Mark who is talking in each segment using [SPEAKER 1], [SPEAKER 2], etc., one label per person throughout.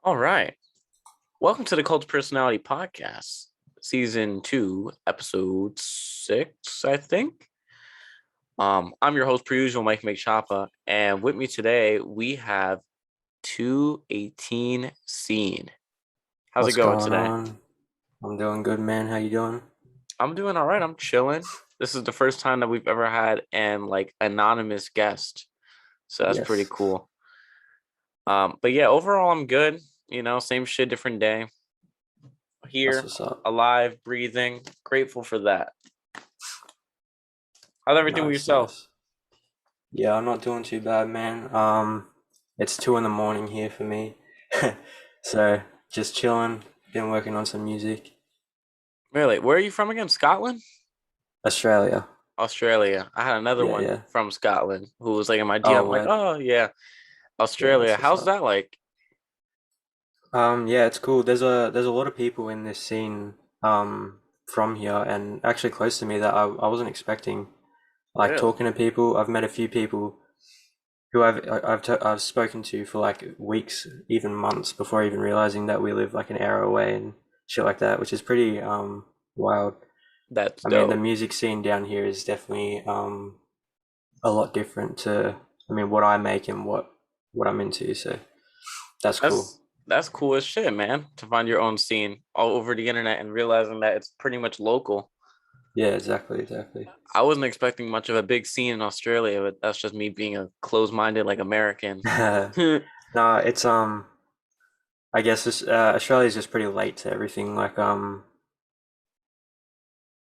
[SPEAKER 1] All right. Welcome to the Cult of Personality Podcast, Season 2, Episode 6, I think. I'm your host, per usual, Mikeymcchoppa, and with me today, we have 218 Scene. How's it
[SPEAKER 2] What's
[SPEAKER 1] going
[SPEAKER 2] going
[SPEAKER 1] today?
[SPEAKER 2] on? I'm doing good, man. How you doing?
[SPEAKER 1] I'm doing all right. I'm chilling. This is the first time that we've ever had an anonymous guest, so that's pretty
[SPEAKER 2] Yes,
[SPEAKER 1] cool. But yeah, overall, I'm good. Same shit, different day.
[SPEAKER 2] that's
[SPEAKER 1] Here,
[SPEAKER 2] what's up.
[SPEAKER 1] alive, breathing. Grateful for that. How's everything with
[SPEAKER 2] Nice,
[SPEAKER 1] yourself?
[SPEAKER 2] nice. Yeah, I'm not doing too bad, man. It's 2 in the morning here for me, so just chilling. Been working on some music.
[SPEAKER 1] Really? Where are you from again? Scotland?
[SPEAKER 2] Australia.
[SPEAKER 1] Australia. I had another
[SPEAKER 2] Yeah,
[SPEAKER 1] one
[SPEAKER 2] yeah.
[SPEAKER 1] from Scotland who was like in my DM.
[SPEAKER 2] Oh,
[SPEAKER 1] I'm like,
[SPEAKER 2] word.
[SPEAKER 1] oh yeah,
[SPEAKER 2] Yeah,
[SPEAKER 1] Australia.
[SPEAKER 2] that's what's
[SPEAKER 1] How's
[SPEAKER 2] up.
[SPEAKER 1] that like?
[SPEAKER 2] Yeah, it's cool. There's a lot of people in this scene from here and actually close to me that I wasn't expecting. Like
[SPEAKER 1] Really?
[SPEAKER 2] talking to people, I've met a few people who I've spoken to for like weeks, even months before even realizing that we live like an hour away and shit like that, which is pretty wild.
[SPEAKER 1] That's
[SPEAKER 2] I mean, the
[SPEAKER 1] dope.
[SPEAKER 2] music scene down here is definitely a lot different to what I make and what I'm into, so that's cool.
[SPEAKER 1] That's cool as shit, man. To find your own scene all over the internet and realizing that it's pretty much local.
[SPEAKER 2] Yeah, exactly, exactly.
[SPEAKER 1] I wasn't expecting much of a big scene in Australia, but that's just me being a closed-minded like American.
[SPEAKER 2] No, it's I guess Australia's just pretty late to everything. Like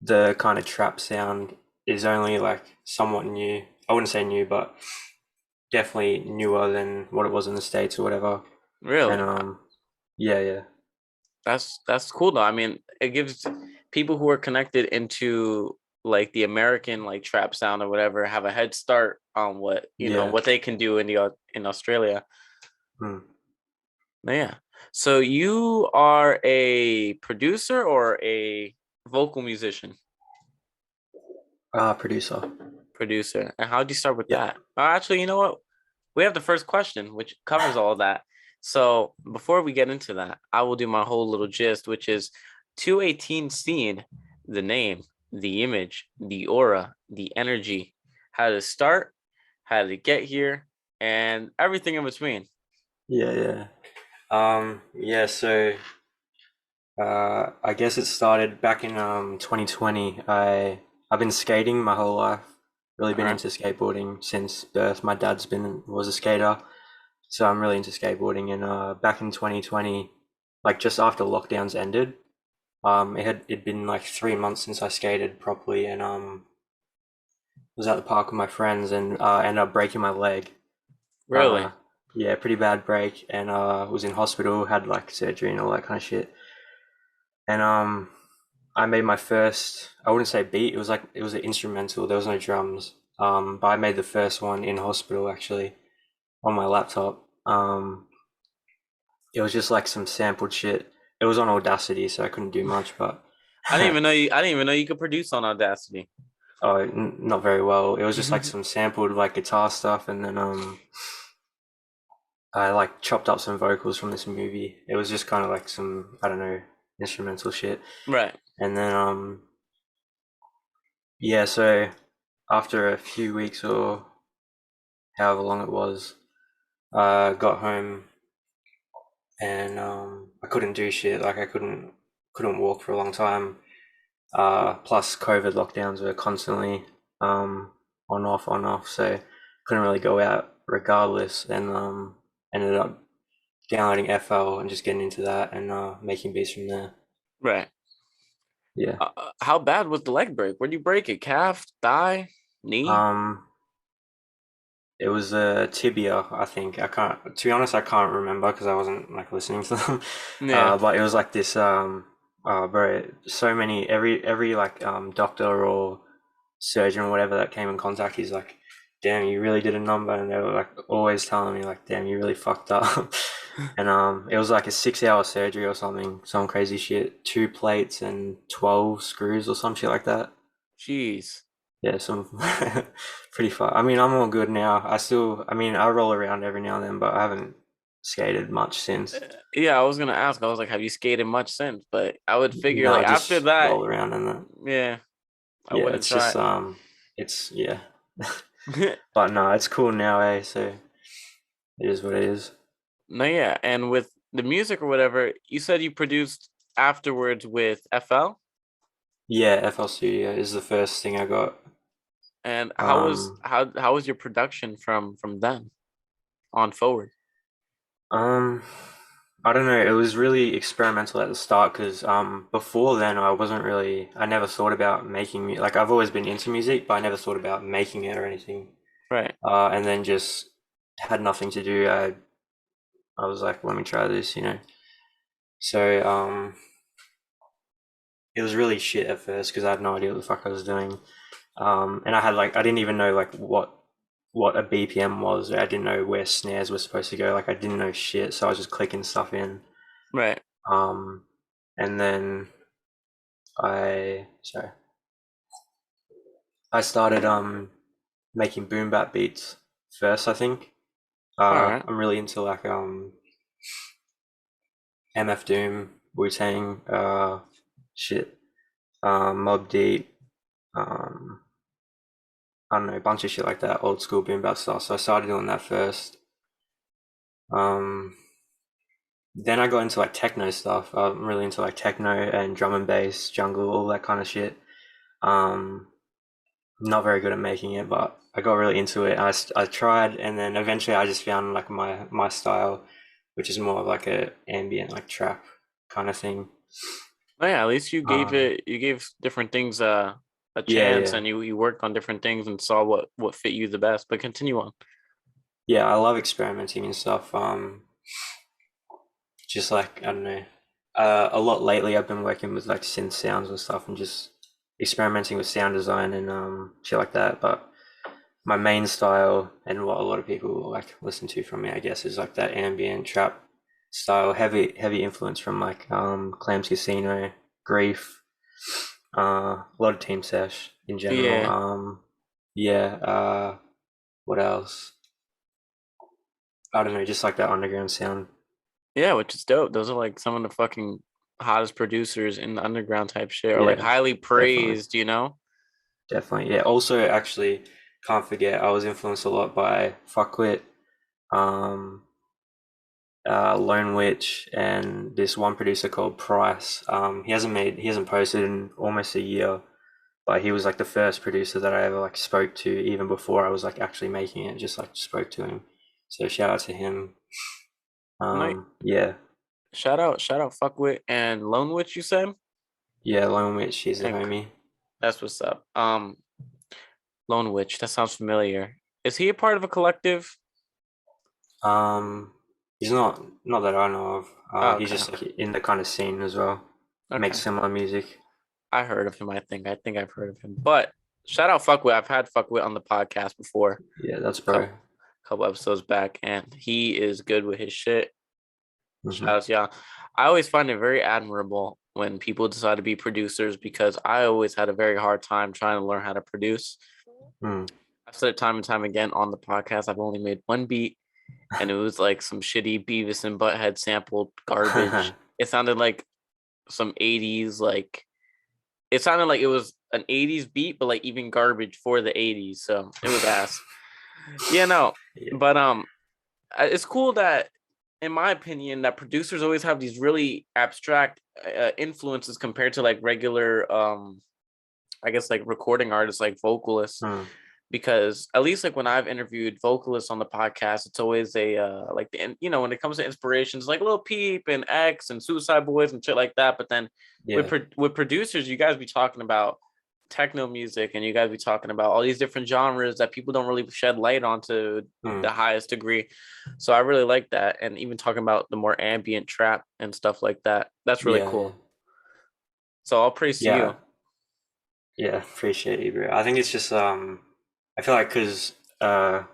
[SPEAKER 2] the kind of trap sound is only like somewhat new. I wouldn't say new, but definitely newer than what it was in the States or whatever. And
[SPEAKER 1] Really?
[SPEAKER 2] yeah, yeah,
[SPEAKER 1] That's cool though. I mean, it gives people who are connected into like the American like trap sound or whatever have a head start on
[SPEAKER 2] yeah.
[SPEAKER 1] what they can do in Australia.
[SPEAKER 2] Hmm.
[SPEAKER 1] Yeah. So you are a producer or a vocal musician?
[SPEAKER 2] Producer.
[SPEAKER 1] Producer. And how do you start with
[SPEAKER 2] Yep.
[SPEAKER 1] that? Actually, you know what? We have the first question, which covers all of that. So before we get into that, I will do my whole little gist, which is 218 scene, the name, the image, the aura, the energy, how to start, how to get here, and everything in between.
[SPEAKER 2] Yeah, yeah. Yeah. So, I guess it started back in 2020. I've been skating my whole life. Really
[SPEAKER 1] All
[SPEAKER 2] been
[SPEAKER 1] right.
[SPEAKER 2] into skateboarding since birth. My dad's been was a skater, so I'm really into skateboarding. And back in 2020, like just after lockdowns ended, it'd been like 3 months since I skated properly, and was at the park with my friends and ended up breaking my leg. Uh,
[SPEAKER 1] Really?
[SPEAKER 2] yeah, pretty bad break, and was in hospital, had like surgery and all that kind of shit. And I made my first. I wouldn't say beat. It was like it was an instrumental. There was no drums. But I made the first one in hospital actually on my laptop. It was just like some sampled shit. It was on Audacity, so I couldn't do much, but
[SPEAKER 1] I didn't even know you could produce on Audacity.
[SPEAKER 2] oh, not very well. It was just like some sampled like guitar stuff, and then I like chopped up some vocals from this movie. It was just kind of like some I don't know instrumental shit,
[SPEAKER 1] Right.
[SPEAKER 2] and then yeah. So after a few weeks or however long it was, I got home and I couldn't do shit. Like I couldn't walk for a long time. Plus COVID lockdowns were constantly on off, so couldn't really go out regardless. And ended up downloading FL and just getting into that and making beats from there.
[SPEAKER 1] Right.
[SPEAKER 2] Yeah.
[SPEAKER 1] How bad was the leg break? Where would you break it? Calf, thigh, knee?
[SPEAKER 2] Um, it was a tibia, I think. I can't, to be honest, I can't remember because I wasn't like listening to them.
[SPEAKER 1] Yeah.
[SPEAKER 2] But it was like this, bro, so many, every like doctor or surgeon or whatever that came in contact, he's like, damn, you really did a number. And they were like always telling me like, damn, you really fucked up. And it was like a 6 hour surgery or something, some crazy shit, 2 plates and 12 screws or some shit like that.
[SPEAKER 1] Jeez.
[SPEAKER 2] Yeah, some pretty far. I mean, I'm all good now. I roll around every now and then, but I haven't. skated much since.
[SPEAKER 1] Yeah, I was gonna ask. I was like, have you skated much since? But I would figure
[SPEAKER 2] No,
[SPEAKER 1] like after
[SPEAKER 2] just
[SPEAKER 1] that,
[SPEAKER 2] roll around and that.
[SPEAKER 1] yeah, I
[SPEAKER 2] Yeah,
[SPEAKER 1] wouldn't
[SPEAKER 2] it's just
[SPEAKER 1] try
[SPEAKER 2] it's yeah.
[SPEAKER 1] it.
[SPEAKER 2] But no, it's cool now, eh? So it is what it is.
[SPEAKER 1] No, yeah, and with the music or whatever, you said you produced afterwards with FL,
[SPEAKER 2] Yeah, FL Studio is the first thing I got.
[SPEAKER 1] and
[SPEAKER 2] Um,
[SPEAKER 1] how was your production from then on forward?
[SPEAKER 2] um, I don't know. It was really experimental at the start because before then I never thought about making music. Like I've always been into music, but I never thought about making it or anything.
[SPEAKER 1] Right.
[SPEAKER 2] And then just had nothing to do. I was like, let me try this, you know. So it was really shit at first because I had no idea what the fuck I was doing. And I didn't even know like what a BPM was. I didn't know where snares were supposed to go. Like I didn't know shit, so I was just clicking stuff in.
[SPEAKER 1] Right.
[SPEAKER 2] Um, and then sorry, I started making boom bap beats first, I think.
[SPEAKER 1] All right.
[SPEAKER 2] I'm really into like MF Doom, Wu Tang, shit, Mob Deep, um, I don't know, a bunch of shit like that, old school boom bap stuff. So I started doing that first. Um, then I got into like techno stuff. I'm really into like techno and drum and bass, jungle, all that kind of shit. Um, not very good at making it, but I got really into it. I tried, and then eventually I just found like my style, which is more of like a ambient like trap kind of thing.
[SPEAKER 1] Oh yeah, at least
[SPEAKER 2] Um,
[SPEAKER 1] you gave different things a
[SPEAKER 2] yeah,
[SPEAKER 1] chance,
[SPEAKER 2] yeah,
[SPEAKER 1] and you worked on different things and saw what fit you the best. But continue on.
[SPEAKER 2] yeah. I love experimenting and stuff. Just like I don't know, a lot lately I've been working with like synth sounds and stuff, and just experimenting with sound design and shit like that. But my main style and what a lot of people like listen to from me, I guess, is like that ambient trap style, heavy influence from like Clams Casino, Grief, a lot of Team Sesh in general.
[SPEAKER 1] Yeah,
[SPEAKER 2] Yeah, what else? I don't know, just like that underground sound.
[SPEAKER 1] yeah, which is dope. Those are like some of the fucking hottest producers in the underground type shit, or like
[SPEAKER 2] Yeah,
[SPEAKER 1] highly
[SPEAKER 2] definitely,
[SPEAKER 1] praised. You know?
[SPEAKER 2] definitely. Yeah. Also, actually, can't forget, I was influenced a lot by Fuckwit, um, Lone Witch, and this one producer called Price. He hasn't posted in almost a year, but he was like the first producer that I ever like spoke to, even before I was like actually making it. Just like spoke to him. So shout out to him.
[SPEAKER 1] No,
[SPEAKER 2] Yeah,
[SPEAKER 1] shout out, Fuckwit and Lone Witch. You said,
[SPEAKER 2] yeah, Lone Witch, he's a
[SPEAKER 1] and
[SPEAKER 2] homie.
[SPEAKER 1] that's what's up. Lone Witch. That sounds familiar. Is he a part of a collective?
[SPEAKER 2] Um, he's not that I know of.
[SPEAKER 1] Oh,
[SPEAKER 2] He's
[SPEAKER 1] okay,
[SPEAKER 2] just like in the kind of scene as well. Makes
[SPEAKER 1] okay.
[SPEAKER 2] similar music.
[SPEAKER 1] I heard of him. I think I've heard of him. But shout out Fuckwit. I've had Fuckwit on the podcast before,
[SPEAKER 2] Yeah, that's bro.
[SPEAKER 1] couple couple episodes back, and he is good with his shit. Shout
[SPEAKER 2] Hmm.
[SPEAKER 1] out to y'all. I always find it very admirable when people decide to be producers because I always had a very hard time trying to learn how to produce.
[SPEAKER 2] Mm.
[SPEAKER 1] I've said it time and time again on the podcast. I've only made one beat, and it was like some shitty Beavis and Butthead sampled garbage. It sounded like some 80s like it sounded like it was an 80s beat, but like even garbage for the 80s. So it was ass. Yeah, no.
[SPEAKER 2] Yeah.
[SPEAKER 1] But it's cool that in my opinion that producers always have these really abstract influences compared to like regular I guess like recording artists like vocalists
[SPEAKER 2] Mm.
[SPEAKER 1] because at least like when I've interviewed vocalists on the podcast, it's always a like the you know when it comes to inspirations like Lil Peep and X and Suicide Boys and shit like that. But then
[SPEAKER 2] Yeah.
[SPEAKER 1] with producers, you guys be talking about techno music and you guys be talking about all these different genres that people don't really shed light on to
[SPEAKER 2] Mm.
[SPEAKER 1] the highest degree. So I really like that, and even talking about the more ambient trap and stuff like that. That's really
[SPEAKER 2] Yeah. Yeah.
[SPEAKER 1] cool. So all praise to
[SPEAKER 2] Yeah.
[SPEAKER 1] you.
[SPEAKER 2] Yeah. Appreciate you, bro. I think it's just I feel like because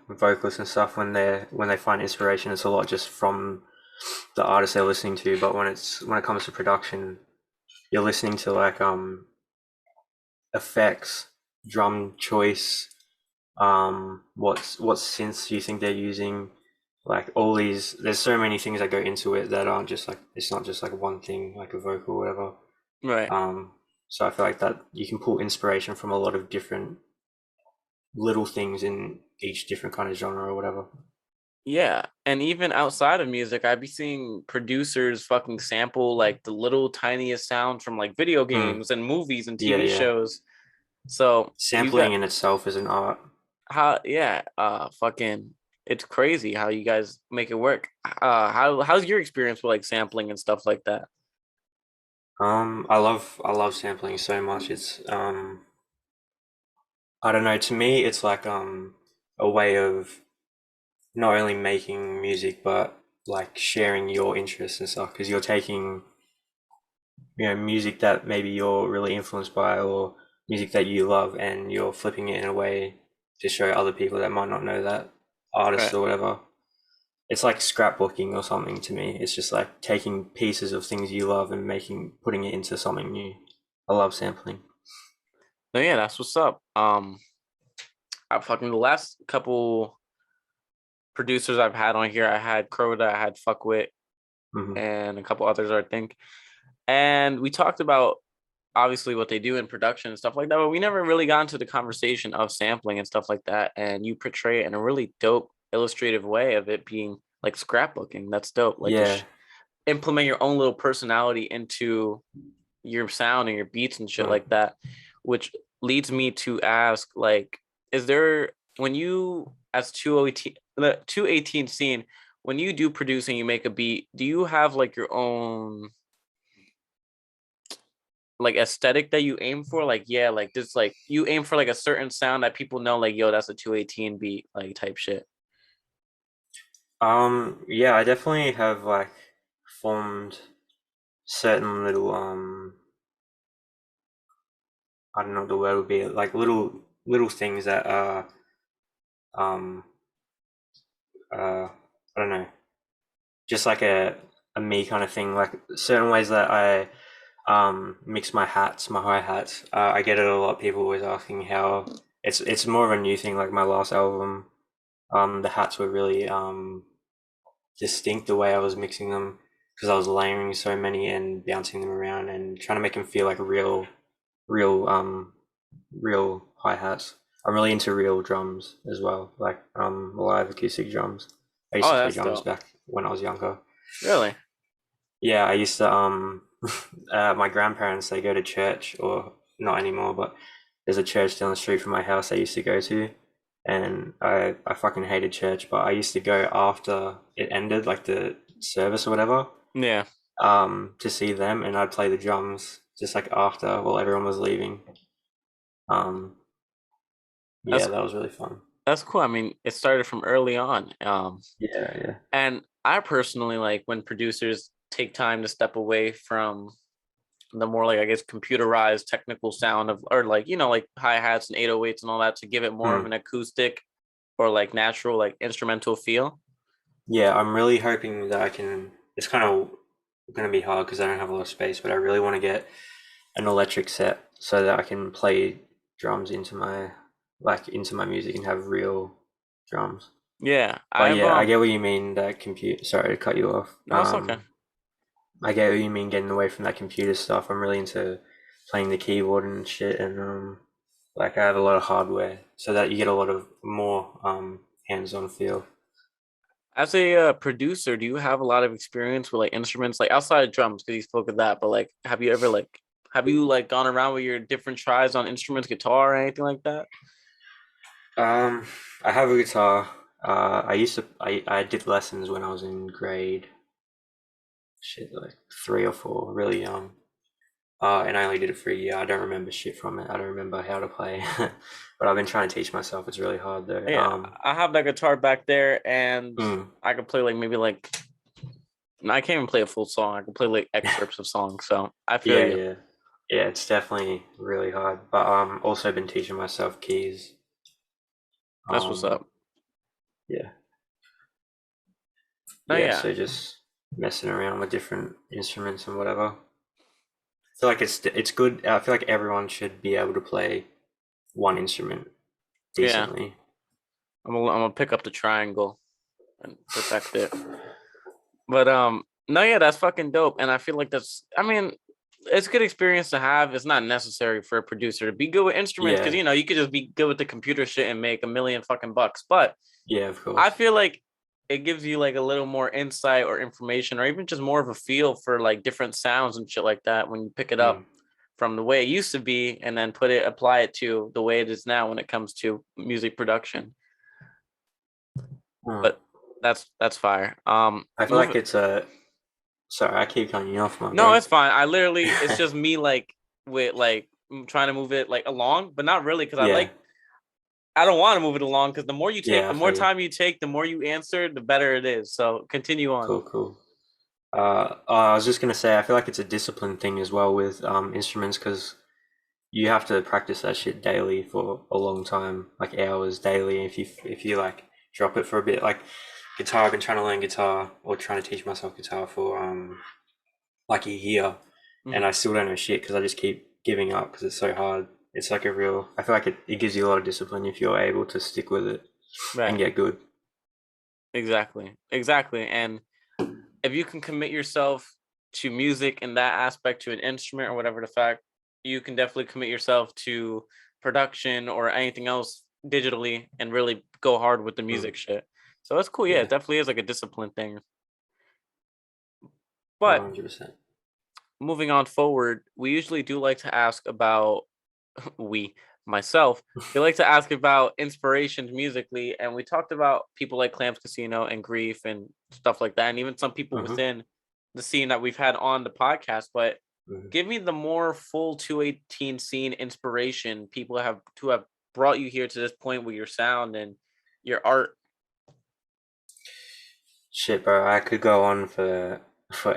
[SPEAKER 2] vocalists and stuff when they find inspiration, it's a lot just from the artist they're listening to. But when it comes to production, you're listening to like effects, drum choice, what synths you think they're using, like all these. There's so many things that go into it that aren't just like it's not just like one thing, like a vocal or whatever.
[SPEAKER 1] Right.
[SPEAKER 2] Um, so I feel like that you can pull inspiration from a lot of different little things in each different kind of genre or whatever.
[SPEAKER 1] Yeah, and even outside of music, I'd be seeing producers fucking sample like the little tiniest sounds from like video
[SPEAKER 2] Mm,
[SPEAKER 1] games and movies and
[SPEAKER 2] yeah,
[SPEAKER 1] TV
[SPEAKER 2] yeah.
[SPEAKER 1] shows. So you
[SPEAKER 2] Sampling
[SPEAKER 1] got
[SPEAKER 2] in itself is an art.
[SPEAKER 1] how yeah, fucking it's crazy how you guys make it work. How's your experience with like sampling and stuff like that?
[SPEAKER 2] I love sampling so much. It's I don't know, to me it's like a way of not only making music but like sharing your interests and stuff because you're taking music that maybe you're really influenced by or music that you love and you're flipping it in a way to show other people that might not know that artist
[SPEAKER 1] Right.
[SPEAKER 2] or whatever. It's like scrapbooking or something to me. It's just like taking pieces of things you love and putting it into something new. I love sampling.
[SPEAKER 1] So yeah, that's what's up. I fucking the last couple producers I've had on here, I had Crota, I had Fuckwit,
[SPEAKER 2] Hmm.
[SPEAKER 1] and a couple others, I think. And we talked about obviously what they do in production and stuff like that, but we never really got into the conversation of sampling and stuff like that. And you portray it in a really dope illustrative way of it being like scrapbooking. That's dope. Like
[SPEAKER 2] Yeah.
[SPEAKER 1] implement your own little personality into your sound and your beats and shit
[SPEAKER 2] Mm.
[SPEAKER 1] like that, which leads me to ask, like, is there when you as 218 the 218 scene, when you do produce and you make a beat, do you have like your own like aesthetic that you aim for? Like, yeah, like this, like you aim for like a certain sound that people know, like, yo, that's a 218 beat, like type shit.
[SPEAKER 2] Yeah, I definitely have like formed certain little I don't know what the word would be, like little things that are um I don't know, just like a me kind of thing, like certain ways that I mix my hats, my hi-hats. I get it a lot. People always asking how it's more of a new thing. Like my last album, the hats were really distinct the way I was mixing them because I was layering so many and bouncing them around and trying to make them feel like real real hi-hats. I'm really into real drums as well, like live acoustic drums. I used
[SPEAKER 1] Oh,
[SPEAKER 2] to play
[SPEAKER 1] that's
[SPEAKER 2] drums
[SPEAKER 1] dope.
[SPEAKER 2] back when I was younger.
[SPEAKER 1] Really?
[SPEAKER 2] Yeah, I used to my grandparents, they go to church, or not anymore, but there's a church down the street from my house I used to go to, and I fucking hated church, but I used to go after it ended, like the service or whatever,
[SPEAKER 1] Yeah.
[SPEAKER 2] to see them, and I'd play the drums just like after while everyone was leaving. Um, yeah,
[SPEAKER 1] That's
[SPEAKER 2] that was really fun.
[SPEAKER 1] that's cool. I mean, it started from early on.
[SPEAKER 2] Yeah, yeah.
[SPEAKER 1] And I personally like when producers take time to step away from the more like I guess computerized technical sound of or like like hi-hats and 808s and all that to give it more of
[SPEAKER 2] Hmm.
[SPEAKER 1] an acoustic or like natural like instrumental feel.
[SPEAKER 2] Yeah, I'm really hoping that I can. It's kind of going to be hard because I don't have a lot of space, but I really want to get an electric set so that I can play drums into my music and have real drums.
[SPEAKER 1] Yeah,
[SPEAKER 2] But
[SPEAKER 1] I've
[SPEAKER 2] yeah, I get what you mean that compute. Sorry to cut you off.
[SPEAKER 1] no, it's okay.
[SPEAKER 2] I get what you mean getting away from that computer stuff. I'm really into playing the keyboard and shit, and like I have a lot of hardware so that you get a lot of more hands-on feel.
[SPEAKER 1] As a producer, do you have a lot of experience with like instruments, like outside of drums? Because you spoke of that, but like, have you like gone around with your different tries on instruments, guitar, or anything like that?
[SPEAKER 2] Um, I have a guitar. I did lessons when I was in grade shit like 3 or 4, really young. And I only did it for a year. I don't remember shit from it. I don't remember how to play, but I've been trying to teach myself. It's really hard though.
[SPEAKER 1] Yeah, I have that guitar back there, and
[SPEAKER 2] Mm,
[SPEAKER 1] I could play like maybe like I can't even play a full song. I can play like excerpts of songs. So I feel
[SPEAKER 2] yeah,
[SPEAKER 1] you.
[SPEAKER 2] yeah, yeah. It's definitely really hard. But also been teaching myself keys.
[SPEAKER 1] That's what's
[SPEAKER 2] Um,
[SPEAKER 1] up.
[SPEAKER 2] yeah,
[SPEAKER 1] No,
[SPEAKER 2] yeah.
[SPEAKER 1] yeah,
[SPEAKER 2] So just messing around with different instruments and whatever. I feel like it's good. I feel like everyone should be able to play one instrument
[SPEAKER 1] yeah.
[SPEAKER 2] decently.
[SPEAKER 1] I'm gonna pick up the triangle. and perfect it. But no, yeah, that's fucking dope. And I feel like I mean, it's a good experience to have. It's not necessary for a producer to be good with instruments because
[SPEAKER 2] Yeah,
[SPEAKER 1] you know you could just be good with the computer shit and make a million fucking bucks. But
[SPEAKER 2] yeah, of
[SPEAKER 1] I
[SPEAKER 2] course.
[SPEAKER 1] feel like it gives you like a little more insight or information or even just more of a feel for like different sounds and shit like that when you pick it up
[SPEAKER 2] Mm.
[SPEAKER 1] from the way it used to be and then apply it to the way it is now when it comes to music production.
[SPEAKER 2] Mm.
[SPEAKER 1] But that's fire.
[SPEAKER 2] I feel like
[SPEAKER 1] Move
[SPEAKER 2] it's a. Sorry, I keep cutting you off, my
[SPEAKER 1] No,
[SPEAKER 2] bro.
[SPEAKER 1] it's fine. I literally it's just me like with like trying to move it like along, but not really because
[SPEAKER 2] Yeah,
[SPEAKER 1] I don't want to move it along because the more you take,
[SPEAKER 2] yeah,
[SPEAKER 1] the
[SPEAKER 2] I
[SPEAKER 1] more
[SPEAKER 2] feel you.
[SPEAKER 1] time you take, the more you answer, the better it is. So continue on.
[SPEAKER 2] Cool, cool. I was just gonna say, I feel like it's a discipline thing as well with instruments because you have to practice that shit daily for a long time, like hours daily. If you like drop it for a bit, like guitar, I've been trying to learn guitar or trying to teach myself guitar for like a year, and
[SPEAKER 1] Hmm.
[SPEAKER 2] I still don't know shit because I just keep giving up because it's so hard. It's like a real. I feel like it gives you a lot of discipline if you're able to stick with it and
[SPEAKER 1] Right.
[SPEAKER 2] get good.
[SPEAKER 1] Exactly. Exactly. And if you can commit yourself to music in that aspect, to an instrument or whatever the fact, you can definitely commit yourself to production or anything else digitally and really go hard with the
[SPEAKER 2] Mm,
[SPEAKER 1] music shit. So that's cool. Yeah, it
[SPEAKER 2] yeah,
[SPEAKER 1] definitely is like a discipline thing. But
[SPEAKER 2] 100%.
[SPEAKER 1] moving on forward, we usually do like to ask about we myself they like to ask about inspirations musically, and we talked about people like Clams Casino and Grief and stuff like that, and even some people
[SPEAKER 2] Hmm.
[SPEAKER 1] within the scene that we've had on the podcast. But
[SPEAKER 2] Hmm.
[SPEAKER 1] give me the more full 218 scene inspiration people have to have brought you here to this point with your sound and your art.
[SPEAKER 2] Shit, bro, I could go on for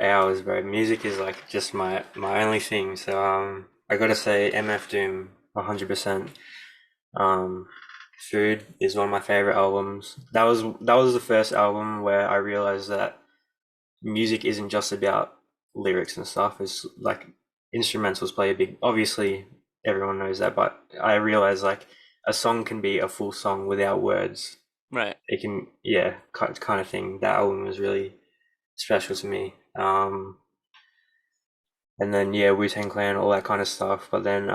[SPEAKER 2] hours, bro. Music is like just my only thing. So I gotta say MF Doom 100%. Um, Food is one of my favorite albums. That was the first album where I realized that music isn't just about lyrics and stuff. It's like instrumentals play a big. Obviously, everyone knows that, but I realized like a song can be a full song without words.
[SPEAKER 1] Right.
[SPEAKER 2] It can, yeah, kind of thing. That album was really special to me. And then yeah, Wu-Tang Clan, all that kind of stuff. But then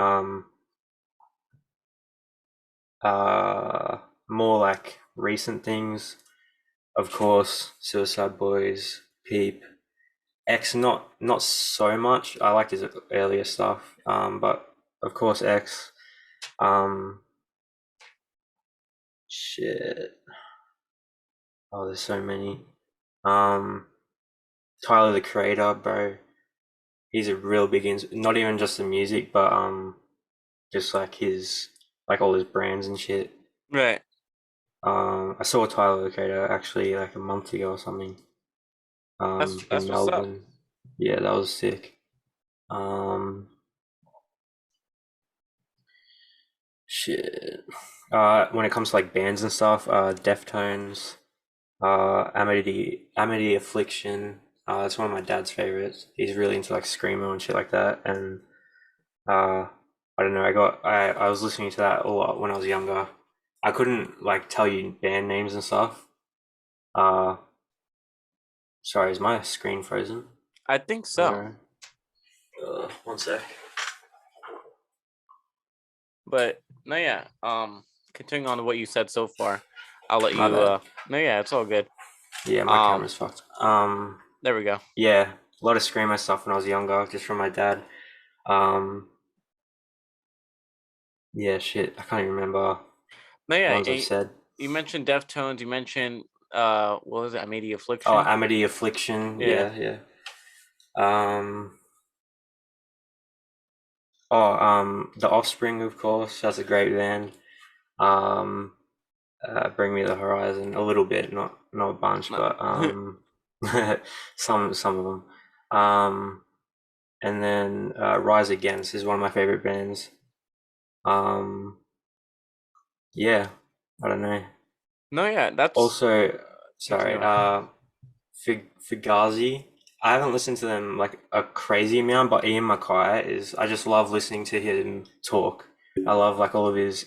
[SPEAKER 2] uh, more like recent things. Of course, Suicide Boys, Peep, X. Not so much. I liked his earlier stuff. But of course X. Um, Shit. Oh, there's so many. Um, Tyler the Creator, bro. He's a real big not even just the music, but just like his like all his brands and shit.
[SPEAKER 1] Right.
[SPEAKER 2] I saw Tyler the Creator actually like a month ago or something. In
[SPEAKER 1] That's what's up.
[SPEAKER 2] Melbourne. Yeah, that was sick. Um, Shit. When it comes to like bands and stuff, Deftones, Amity Affliction. That's one of my dad's favorites. He's really into like screamo and shit like that. And uh, I don't know. I was listening to that a lot when I was younger. I couldn't like tell you band names and stuff. Uh, Sorry, is my screen frozen?
[SPEAKER 1] I think so.
[SPEAKER 2] Uh, one sec.
[SPEAKER 1] But no, yeah. Continuing on to what you said so far, I'll let
[SPEAKER 2] My
[SPEAKER 1] you.
[SPEAKER 2] bad.
[SPEAKER 1] No, yeah, it's all good.
[SPEAKER 2] Yeah, my
[SPEAKER 1] Um,
[SPEAKER 2] camera's fucked.
[SPEAKER 1] there we go.
[SPEAKER 2] Yeah, a lot of screamo stuff when I was younger, just from my dad. Um, yeah, shit, I can't even remember
[SPEAKER 1] No,
[SPEAKER 2] the
[SPEAKER 1] yeah.
[SPEAKER 2] ones I've said.
[SPEAKER 1] You mentioned Deftones. You mentioned what was it? Amity
[SPEAKER 2] Oh,
[SPEAKER 1] Affliction.
[SPEAKER 2] Amity Affliction.
[SPEAKER 1] Yeah.
[SPEAKER 2] Yeah, yeah. Um, The Offspring, of course. That's a great band. Um, Bring Me the Horizon, a little bit, not a bunch,
[SPEAKER 1] No.
[SPEAKER 2] but some of them. Um, and then Rise Against is one of my favorite bands. Um, yeah, I don't know.
[SPEAKER 1] No, yeah. That's
[SPEAKER 2] Also, sorry,
[SPEAKER 1] continue on.
[SPEAKER 2] Fugazi. I haven't listened to them like a crazy amount, but Ian MacKay is. I just love listening to him talk. I love like all of his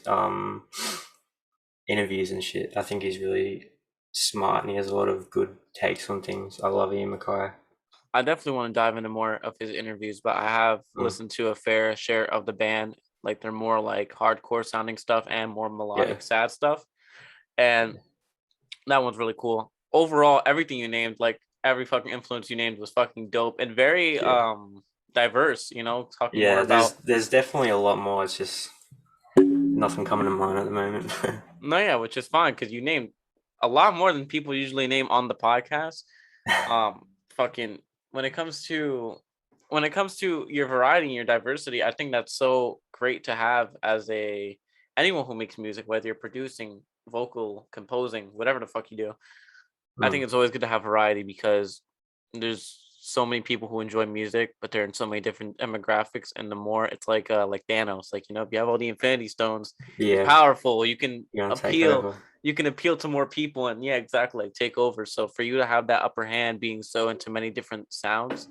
[SPEAKER 2] interviews and shit. I think he's really smart and he has a lot of good takes on things. I love Ian McKay.
[SPEAKER 1] I definitely want to dive into more of his interviews, but I have
[SPEAKER 2] Mm,
[SPEAKER 1] listened to a fair share of the band. Like they're more like hardcore sounding stuff and more
[SPEAKER 2] yeah,
[SPEAKER 1] melodic, sad stuff. And that one's really cool. Overall, everything you named, like every fucking influence you named was fucking dope and very
[SPEAKER 2] yeah,
[SPEAKER 1] diverse, talking more
[SPEAKER 2] yeah.
[SPEAKER 1] about
[SPEAKER 2] There's definitely a lot more. It's just nothing coming to mind at the moment.
[SPEAKER 1] no, yeah, which is fine because you named a lot more than people usually name on the podcast. Fucking when it comes to your variety and your diversity, I think that's so great to have as a anyone who makes music, whether you're producing, vocal, composing, whatever the fuck you do. I think
[SPEAKER 2] Mm,
[SPEAKER 1] it's always good to have variety because there's so many people who enjoy music, but they're in so many different demographics. And the more it's like Thanos, like if you have all the Infinity Stones, you're
[SPEAKER 2] yeah,
[SPEAKER 1] powerful.
[SPEAKER 2] you're gonna take over.
[SPEAKER 1] You can appeal to more people, and yeah, exactly, like take over. So for you to have that upper hand, being so into many different sounds,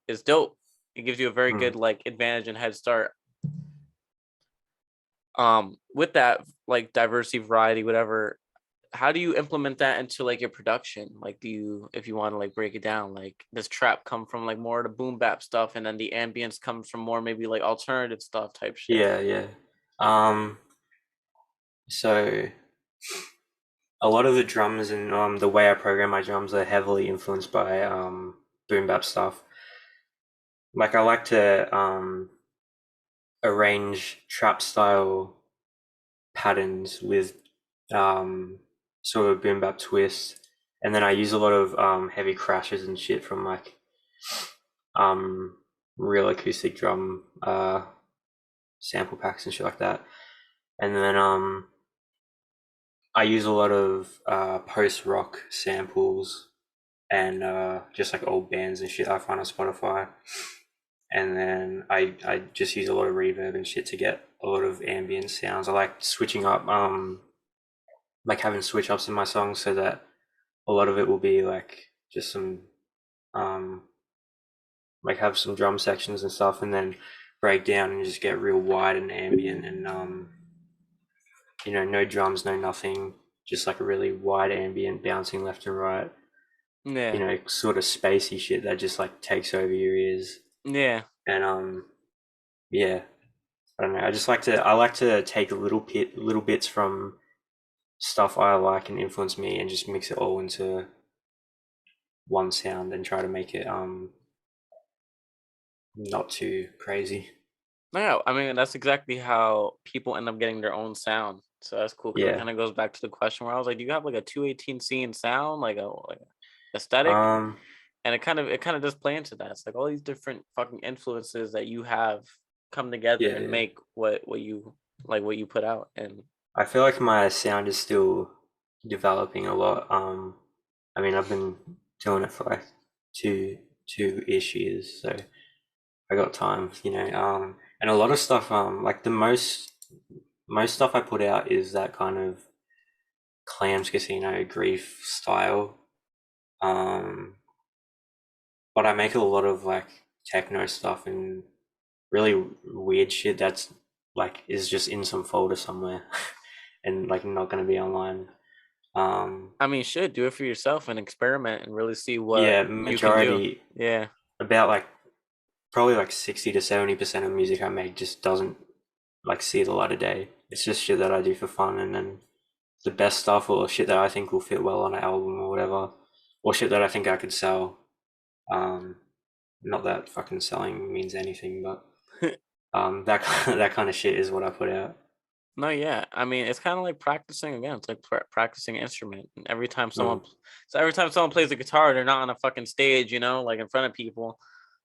[SPEAKER 1] is dope. It gives you a very
[SPEAKER 2] Mm.
[SPEAKER 1] good like advantage and head start. With that like diversity, variety, whatever, how do you implement that into like your production? Like, do you, if you want to like break it down, like does trap come from like more of the boom bap stuff, and then the ambience comes from more maybe like alternative stuff type shit?
[SPEAKER 2] Yeah, yeah. Um, so a lot of the drums and the way I program my drums are heavily influenced by boom bap stuff. Like I like to arrange trap style patterns with um sort of boom bap twists, and then I use a lot of heavy crashes and shit from like um real acoustic drum sample packs and shit like that. And then I use a lot of post rock samples and just like old bands and shit I find on Spotify. And then I just use a lot of reverb and shit to get a lot of ambient sounds. I like switching up, like having switch ups in my songs so that a lot of it will be like just some, um, like have some drum sections and stuff, and then break down and just get real wide and ambient and no drums, no nothing, just like a really wide ambient bouncing left and right.
[SPEAKER 1] Yeah,
[SPEAKER 2] Sort of spacey shit that just like takes over your ears.
[SPEAKER 1] yeah,
[SPEAKER 2] And yeah, I don't know. I like to take little bits from stuff I like and influence me and just mix it all into one sound and try to make it not too crazy.
[SPEAKER 1] no, yeah. I mean, that's exactly how people end up getting their own sound. So that's cool because it
[SPEAKER 2] Yeah.
[SPEAKER 1] kind of goes back to the question where I was like, do you have like a 218 scene sound, like a aesthetic?
[SPEAKER 2] Um
[SPEAKER 1] And it kind of does play into that. It's like all these different fucking influences that you have come together
[SPEAKER 2] yeah,
[SPEAKER 1] and
[SPEAKER 2] yeah.
[SPEAKER 1] make what you put out. And
[SPEAKER 2] I feel like my sound is still developing a lot. I mean, I've been doing it for like two-ish years, so I got time, and a lot of stuff, like the most stuff I put out is that kind of Clams Casino Grief style. Um, but I make a lot of like techno stuff and really weird shit that's like is just in some folder somewhere and like not gonna be online. Um,
[SPEAKER 1] I mean, shit, do it for yourself and experiment and really see what
[SPEAKER 2] yeah,
[SPEAKER 1] you can do.
[SPEAKER 2] majority
[SPEAKER 1] Yeah.
[SPEAKER 2] about like probably like 60 to 70% of music I make just doesn't like see the light of day. It's just shit that I do for fun, and then the best stuff or shit that I think will fit well on an album or whatever, or shit that I think I could sell. Um, Not that fucking selling means anything, but that that kind of shit is what I put out.
[SPEAKER 1] No, yeah. I mean, it's kind of like practicing again. It's like practicing an instrument. And
[SPEAKER 2] Mm,
[SPEAKER 1] every time someone plays a guitar, they're not on a fucking stage, like in front of people,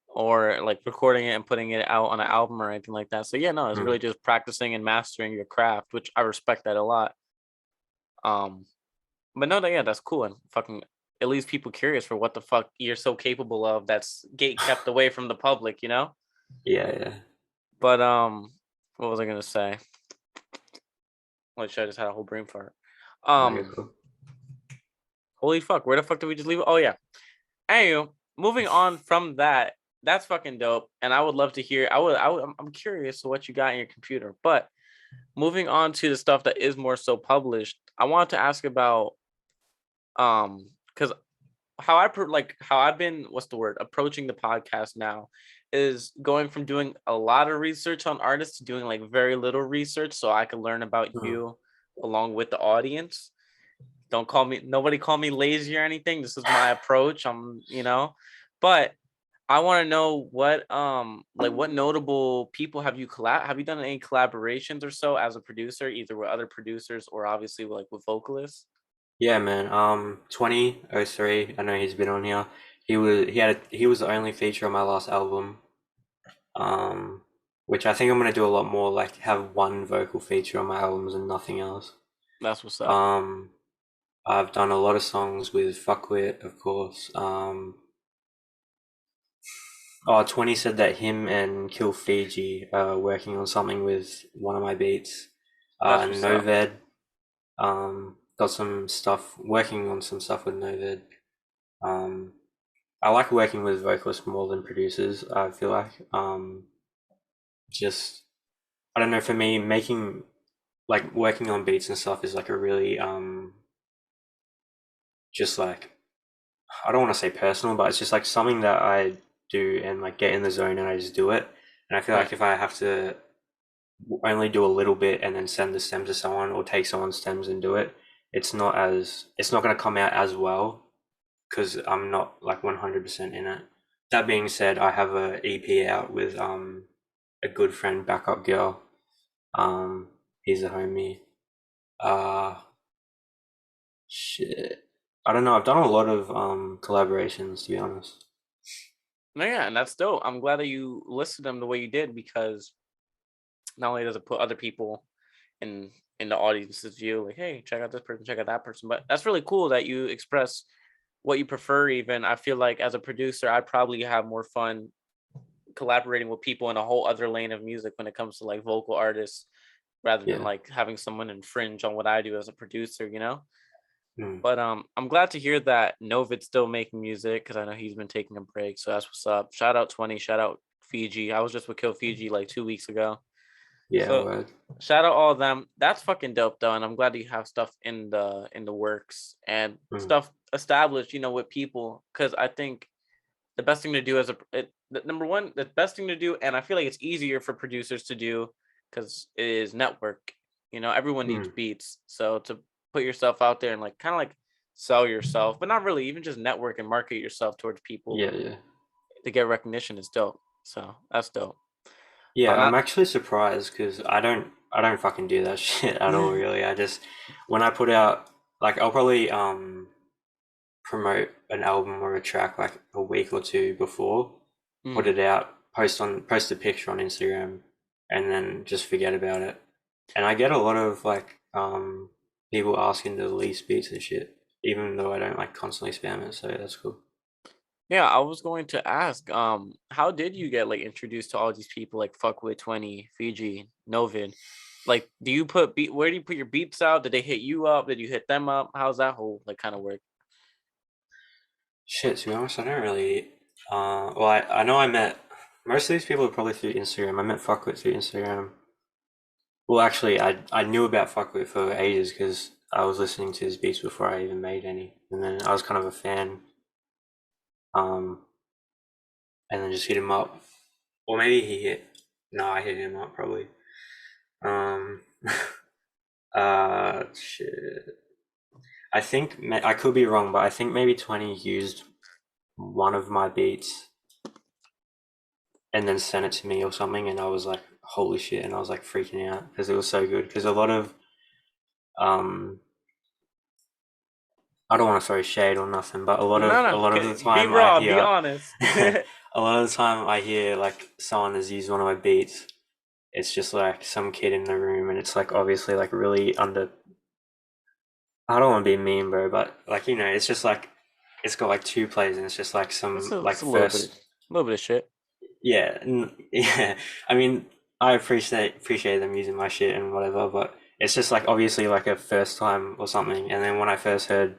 [SPEAKER 1] or like recording it and putting it out on an album or anything like that. So yeah, no, it's
[SPEAKER 2] mm.
[SPEAKER 1] really just practicing and mastering your craft, which I respect that a lot. Um, but no, yeah, that's cool and fucking it leaves people curious for what the fuck you're so capable of. That's gate kept away from the public.
[SPEAKER 2] Yeah, yeah.
[SPEAKER 1] But what was I gonna say? Which I just had a whole brain fart.
[SPEAKER 2] Okay,
[SPEAKER 1] Um,
[SPEAKER 2] cool.
[SPEAKER 1] holy fuck, where the fuck did we just leave it? Oh yeah. Anyway, moving on from that, that's fucking dope, and I would love to hear. I'm curious to what you got in your computer, but moving on to the stuff that is more so published, I wanted to ask about Because how how I've been, what's the word, approaching the podcast now is going from doing a lot of research on artists to doing like very little research so I can learn about
[SPEAKER 2] Mm.
[SPEAKER 1] you along with the audience. Don't call me, nobody call me lazy or anything. This is my approach. But I want to know what notable people have you done any collaborations or so as a producer, either with other producers or obviously like with vocalists?
[SPEAKER 2] Yeah, man. 2003. I know he's been on here. He was the only feature on my last album. Um, which I think I'm gonna do a lot more, like have one vocal feature on my albums and nothing else.
[SPEAKER 1] That's what's up.
[SPEAKER 2] Um, I've done a lot of songs with Fuckwit, of course. 20 said that him and Kill Fiji are working on something with one of my beats.
[SPEAKER 1] That's what's up.
[SPEAKER 2] Noved, got some stuff, working on some stuff with Noved. Um, I like working with vocalists more than producers, I feel like. Just, I don't know, for me, making, like, working on beats and stuff is like a really, just like, I don't want to say personal, but it's just like something that I do and like get in the zone and I just do it. And I feel
[SPEAKER 1] Right.
[SPEAKER 2] like if I have to only do a little bit and then send the stem to someone or take someone's stems and do it, it's not going to come out as well because I'm not like 100% in it. That being said, I have a EP out with a good friend, Backup Girl. He's a homie. Uh Shit. I don't know. I've done a lot of collaborations, to be honest.
[SPEAKER 1] No, yeah, and that's dope. I'm glad that you listed them the way you did because not only does it put other people in the audience's view, like, hey, check out this person, check out that person, but that's really cool that you express what you prefer. Even I feel like as a producer, I'd probably have more fun collaborating with people in a whole other lane of music when it comes to like vocal artists rather than
[SPEAKER 2] Yeah.
[SPEAKER 1] like having someone infringe on what I do as a producer.
[SPEAKER 2] Mm.
[SPEAKER 1] But I'm glad to hear that Novid's still making music because I know he's been taking a break. So that's what's up. Shout out 20, shout out Fiji. I was just with Kill Fiji like 2 weeks ago.
[SPEAKER 2] Yeah,
[SPEAKER 1] So
[SPEAKER 2] word.
[SPEAKER 1] shout out all of them. That's fucking dope though, and I'm glad that you have stuff in the works and
[SPEAKER 2] Mm.
[SPEAKER 1] stuff established, with people. Because I think the best thing to do number one, the best thing to do, and I feel like it's easier for producers to do because it is network. Everyone needs
[SPEAKER 2] Mm.
[SPEAKER 1] beats, so to put yourself out there and like kind of like sell yourself, but not really, even just network and market yourself towards people
[SPEAKER 2] Yeah, yeah.
[SPEAKER 1] to get recognition is dope. So that's dope.
[SPEAKER 2] Yeah, I'm
[SPEAKER 1] Not
[SPEAKER 2] actually surprised because I don't fucking do that shit at all, really. I just when I put out like I'll probably promote an album or a track like a week or two before, put
[SPEAKER 1] mm,
[SPEAKER 2] it out, post a picture on Instagram, and then just forget about it. And I get a lot of like people asking to release beats and shit, even though I don't like constantly spam it, so that's cool.
[SPEAKER 1] yeah, I was going to ask, how did you get like introduced to all these people like Fuckwit 20, Fiji, Novid? Like, where do you put your beats out? Did they hit you up? Did you hit them up? How's that whole like kind of work?
[SPEAKER 2] Shit, to be honest, I don't really well I know I met most of these people are probably through Instagram. I met Fuckwit through Instagram. Well, actually, I knew about Fuckwit for ages because I was listening to his beats before I even made any, and then I was kind of a fan. Um, and then just hit him up, or maybe he hit. No, I hit him up probably. Um, shit. I think I could be wrong, but I think maybe 20 used one of my beats and then sent it to me or something, and I was like, "Holy shit!" And I was like freaking out because it was so good. Because a lot of um, I don't want to throw shade or nothing, but
[SPEAKER 1] No,
[SPEAKER 2] a
[SPEAKER 1] no,
[SPEAKER 2] lot of the
[SPEAKER 1] be
[SPEAKER 2] time I
[SPEAKER 1] raw, be
[SPEAKER 2] hear
[SPEAKER 1] honest.
[SPEAKER 2] a lot of the time I hear like someone has used one of my beats. It's just like some kid in the room, and it's like obviously like really under. I don't want to be mean, bro, but like it's just like it's got like two plays, and it's just like
[SPEAKER 1] It's
[SPEAKER 2] some
[SPEAKER 1] a,
[SPEAKER 2] like
[SPEAKER 1] it's a little bit,
[SPEAKER 2] first,
[SPEAKER 1] of shit.
[SPEAKER 2] yeah, yeah. I mean, I appreciate them using my shit and whatever, but it's just like obviously like a first time or something. And then when I first heard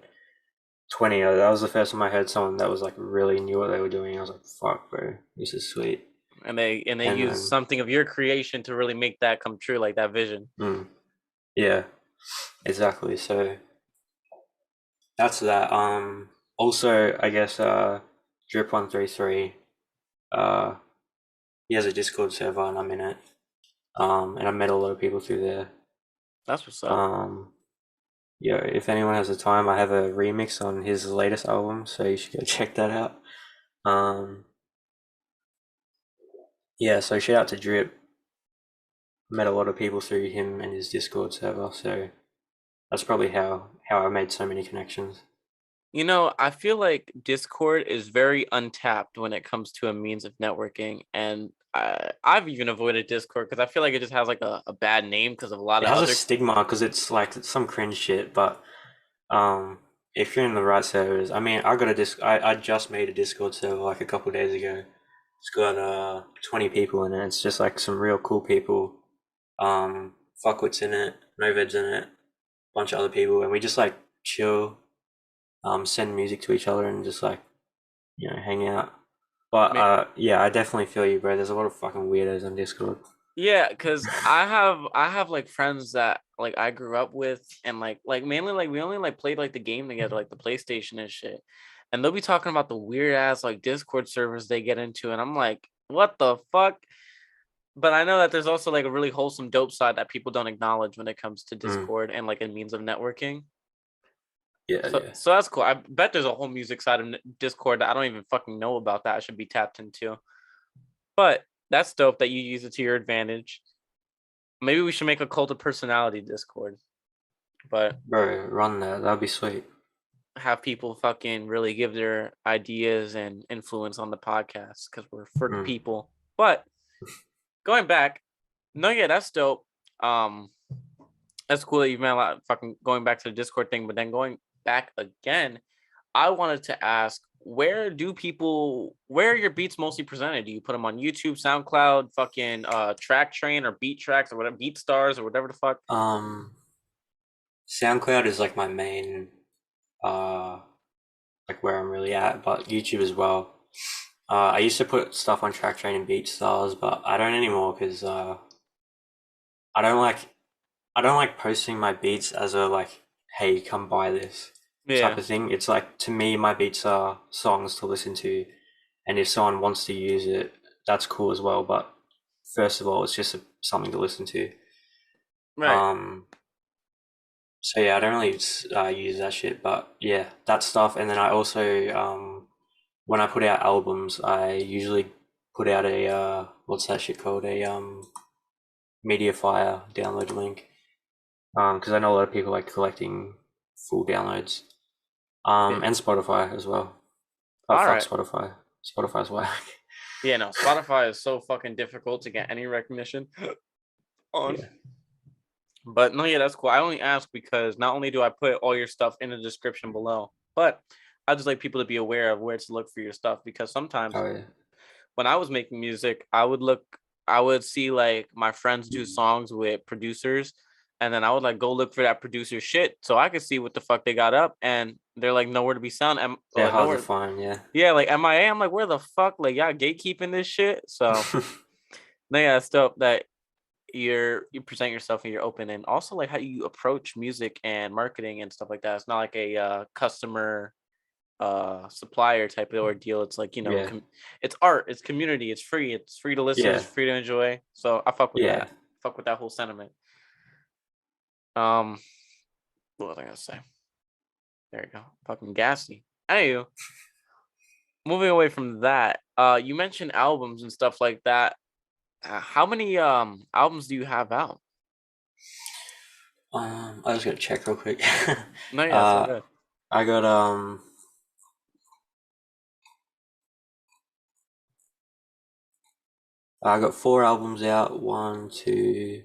[SPEAKER 2] 20, that was the first time I heard someone that was like really knew what they were doing. I was like, fuck, bro, this is sweet.
[SPEAKER 1] And they
[SPEAKER 2] And
[SPEAKER 1] use
[SPEAKER 2] then,
[SPEAKER 1] something of your creation to really make that come true, like that vision.
[SPEAKER 2] yeah, exactly. So, that's that. Also, I guess Drip133. Uh, he has a Discord server, and I'm in it. And I met a lot of people through there.
[SPEAKER 1] That's what's up.
[SPEAKER 2] Um, yeah, if anyone has the time, I have a remix on his latest album, so you should go check that out. Um, yeah, so shout out to Drip. Met a lot of people through him and his Discord server, so that's probably how I made so many connections.
[SPEAKER 1] You know, I feel like Discord is very untapped when it comes to a means of networking, and I've even avoided Discord because I feel like it just has like a bad name because of a lot
[SPEAKER 2] It
[SPEAKER 1] of
[SPEAKER 2] has a
[SPEAKER 1] other.
[SPEAKER 2] stigma because it's like some cringe shit, but um, if you're in the right servers, I mean, I just made a Discord server like a couple of days ago. It's got 20 people in it. It's just like some real cool people. Fuckwits in it, Noved's in it, a bunch of other people, and we just like chill, send music to each other, and just like hang out. But yeah, I definitely feel you, bro. There's a lot of fucking weirdos on Discord.
[SPEAKER 1] Yeah, because I have like friends that like I grew up with and like mainly like we only like played like the game together, like the PlayStation and shit. And they'll be talking about the weird ass like Discord servers they get into, and I'm like, what the fuck? But I know that there's also like a really wholesome dope side that people don't acknowledge when it comes to
[SPEAKER 2] Mm,
[SPEAKER 1] Discord and like a means of networking.
[SPEAKER 2] yeah,
[SPEAKER 1] So
[SPEAKER 2] yeah.
[SPEAKER 1] so that's cool. I bet there's a whole music side of Discord that I don't even fucking know about that I should be tapped into. But that's dope that you use it to your advantage. Maybe we should make a cult of personality Discord, but
[SPEAKER 2] Bro, run that. That'd be sweet.
[SPEAKER 1] have people fucking really give their ideas and influence on the podcast because we're for the
[SPEAKER 2] Mm.
[SPEAKER 1] people. But going back, no, yeah, that's dope. Um, that's cool that you've met a lot. Fucking going back to the Discord thing, but then going back again, I wanted to ask, where are your beats mostly presented? Do you put them on YouTube, SoundCloud, fucking Track Train or Beat Tracks or whatever, Beat Stars or whatever the fuck?
[SPEAKER 2] Um, SoundCloud is like my main, uh, like where I'm really at, but YouTube as well. I used to put stuff on Track Train and BeatStars, but I don't anymore because I don't like I don't like posting my beats as a like, hey, come buy this type
[SPEAKER 1] Yeah,
[SPEAKER 2] of thing. It's like to me, my beats are songs to listen to, and if someone wants to use it, that's cool as well. But first of all, it's just something to listen to.
[SPEAKER 1] right.
[SPEAKER 2] Um, so yeah, I don't really use that shit, but yeah, that stuff. And then I also when I put out albums, I usually put out a what's that shit called, a MediaFire download link, because I know a lot of people like collecting full downloads.
[SPEAKER 1] Yeah.
[SPEAKER 2] And Spotify as well. Oh
[SPEAKER 1] All
[SPEAKER 2] fuck
[SPEAKER 1] right.
[SPEAKER 2] Spotify. Spotify's whack.
[SPEAKER 1] Yeah, no, Spotify is so fucking difficult to get any recognition on.
[SPEAKER 2] Yeah.
[SPEAKER 1] But no, yeah, that's cool. I only ask because not only do I put all your stuff in the description below, but I just like people to be aware of where to look for your stuff because sometimes
[SPEAKER 2] Oh yeah.
[SPEAKER 1] when I was making music, I would see like my friends do songs with producers, and then I would like go look for that producer's shit so I could see what the fuck they got up, and they're like nowhere to be found.
[SPEAKER 2] They're hard to
[SPEAKER 1] Nowhere.
[SPEAKER 2] find, yeah.
[SPEAKER 1] Yeah, like MIA. I'm like, where the fuck, like y'all gatekeeping this shit? So no, yeah, it's dope that you present yourself and you're open, and also like how you approach music and marketing and stuff like that. It's not like a customer supplier type of ordeal. It's like,
[SPEAKER 2] Yeah.
[SPEAKER 1] it's art, it's community, it's free to listen, it's
[SPEAKER 2] Yeah.
[SPEAKER 1] free to enjoy. So I fuck with
[SPEAKER 2] Yeah.
[SPEAKER 1] that. Fuck with that whole sentiment. Um, what was I gonna say? There you go. Fucking gassy. Anywho, moving away from that, you mentioned albums and stuff like that. How many albums do you have out?
[SPEAKER 2] I just gotta check real quick.
[SPEAKER 1] No, yeah, it's all
[SPEAKER 2] uh
[SPEAKER 1] good.
[SPEAKER 2] I got I got 4 albums out. One, two,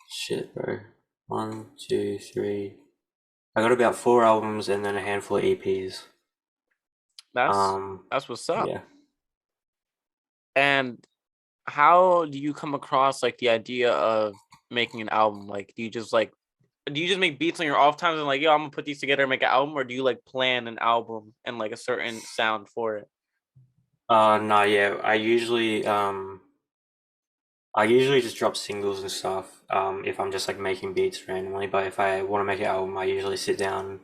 [SPEAKER 2] shit, bro. One, two, three. I got about 4 albums and then a handful of EPs.
[SPEAKER 1] That's
[SPEAKER 2] Um,
[SPEAKER 1] that's what's up.
[SPEAKER 2] yeah.
[SPEAKER 1] And how do you come across like the idea of making an album? Like, do you just make beats on your off times and like, yo, I'm gonna put these together and make an album, or do you like plan an album and like a certain sound for it?
[SPEAKER 2] No, yeah. I usually I usually just drop singles and stuff. If I'm just like making beats randomly, but if I want to make an album, I usually sit down,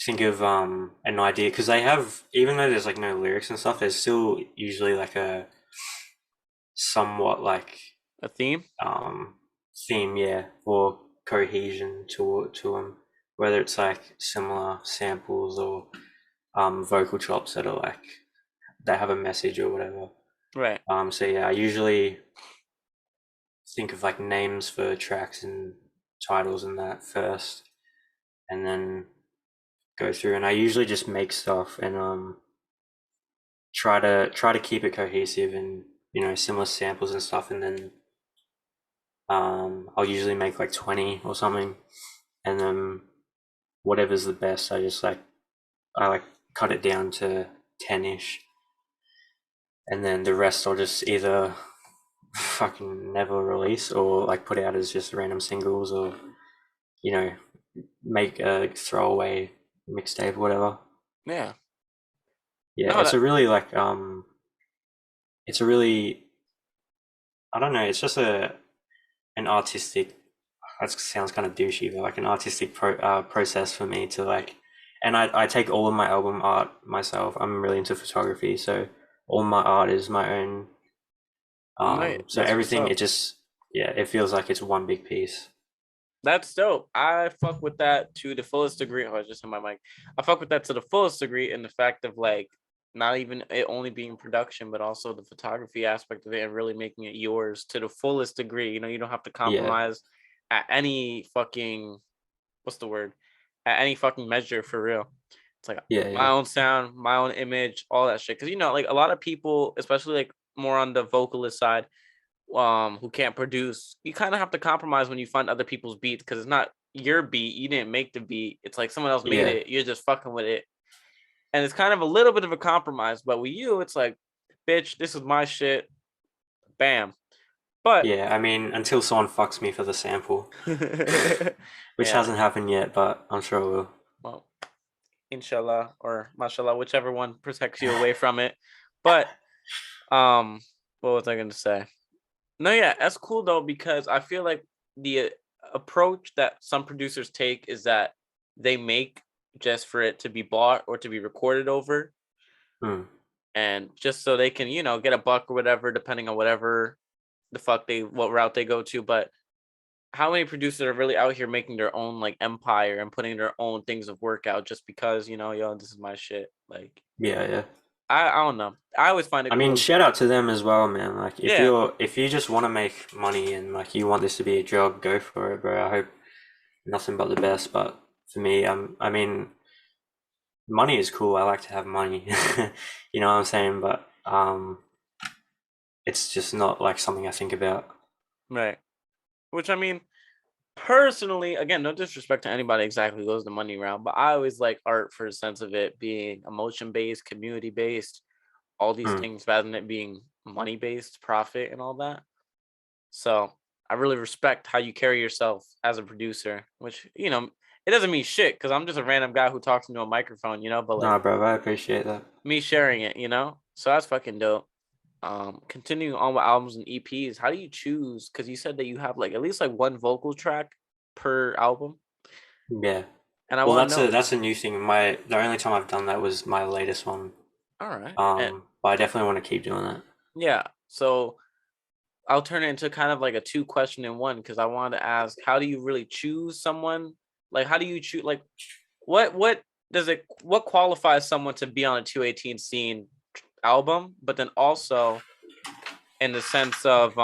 [SPEAKER 2] think of an idea because they have, even though there's like no lyrics and stuff, there's still usually like a somewhat like
[SPEAKER 1] A theme?
[SPEAKER 2] um theme, yeah, or cohesion to them, whether it's like similar samples or vocal chops that are like that have a message or whatever.
[SPEAKER 1] Right.
[SPEAKER 2] So yeah, I usually think of like names for tracks and titles and that first, and then go through. And I usually just make stuff and try to keep it cohesive and similar samples and stuff. And then I'll usually make like 20 or something, and then whatever's the best, I cut it down to 10ish, and then the rest I'll just either fucking never release or like put out as just random singles or you know make a throwaway mixtape or whatever.
[SPEAKER 1] Yeah.
[SPEAKER 2] Yeah,
[SPEAKER 1] No,
[SPEAKER 2] it's a
[SPEAKER 1] that
[SPEAKER 2] really like it's a really I don't know, it's just a an artistic that sounds kind of douchey, but like an artistic process for me to like and I take all of my album art myself. I'm really into photography, so all my art is my own.
[SPEAKER 1] no,
[SPEAKER 2] So
[SPEAKER 1] that's what's
[SPEAKER 2] everything
[SPEAKER 1] up.
[SPEAKER 2] it just yeah, it feels like it's one big piece.
[SPEAKER 1] That's dope. I fuck with that to the fullest degree. Oh, I just hit my mic. I fuck with that to the fullest degree in the fact of like not even it only being production, but also the photography aspect of it and really making it yours to the fullest degree. You know, you don't have to
[SPEAKER 2] Yeah,
[SPEAKER 1] compromise at any fucking what's the word? At any fucking measure for real. It's like
[SPEAKER 2] yeah,
[SPEAKER 1] my
[SPEAKER 2] yeah,
[SPEAKER 1] own sound, my own image, all that shit. Cause you know, like a lot of people, especially like more on the vocalist side, who can't produce, you kind of have to compromise when you find other people's beats because it's not your beat. You didn't make the beat. It's like someone else made
[SPEAKER 2] yeah,
[SPEAKER 1] it. You're just fucking with it. And it's kind of a little bit of a compromise. But with you, it's like, bitch, this is my shit. Bam. But
[SPEAKER 2] yeah. I mean, until someone fucks me for the sample, which
[SPEAKER 1] yeah,
[SPEAKER 2] hasn't happened yet, but I'm sure it will.
[SPEAKER 1] well, inshallah or mashallah, whichever one protects you away from it. But um, what was I gonna say? No, yeah, that's cool though because I feel like the approach that some producers take is that they make just for it to be bought or to be recorded over,
[SPEAKER 2] Hmm.
[SPEAKER 1] and just so they can get a buck or whatever, depending on whatever the fuck what route they go to. But how many producers are really out here making their own like empire and putting their own things of work out just because yo, this is my shit. Like
[SPEAKER 2] Yeah, yeah.
[SPEAKER 1] I don't know. I always find it
[SPEAKER 2] I mean,
[SPEAKER 1] cool.
[SPEAKER 2] shout out to them as well, man. Like,
[SPEAKER 1] Yeah,
[SPEAKER 2] if you just want to make money and like you want this to be a job, go for it, bro. I hope nothing but the best. But for me, I mean, money is cool. I like to have money. You know what I'm saying? But it's just not like something I think about.
[SPEAKER 1] right. Which I mean, personally, again, no disrespect to anybody exactly who goes the money route, but I always like art for the sense of it being emotion based, community based, all these
[SPEAKER 2] Hmm.
[SPEAKER 1] things rather than it being money based, profit and all that. So I really respect how you carry yourself as a producer, which it doesn't mean shit because I'm just a random guy who talks into a microphone, but like
[SPEAKER 2] Nah, bro, I appreciate that.
[SPEAKER 1] me sharing it. So that's fucking dope. Continuing on with albums and EPs, how do you choose? Because you said that you have like at least like one vocal track per album,
[SPEAKER 2] Yeah.
[SPEAKER 1] and I
[SPEAKER 2] Well,
[SPEAKER 1] want to know.
[SPEAKER 2] that's a new thing. The only time I've done that was my latest one.
[SPEAKER 1] All right, and
[SPEAKER 2] But I definitely want to keep doing that.
[SPEAKER 1] yeah, so I'll turn it into kind of like a two question in one because I wanted to ask, how do you really choose someone? Like, how do you choose? Like, what qualifies someone to be on a 218 scene album? But then also in the sense of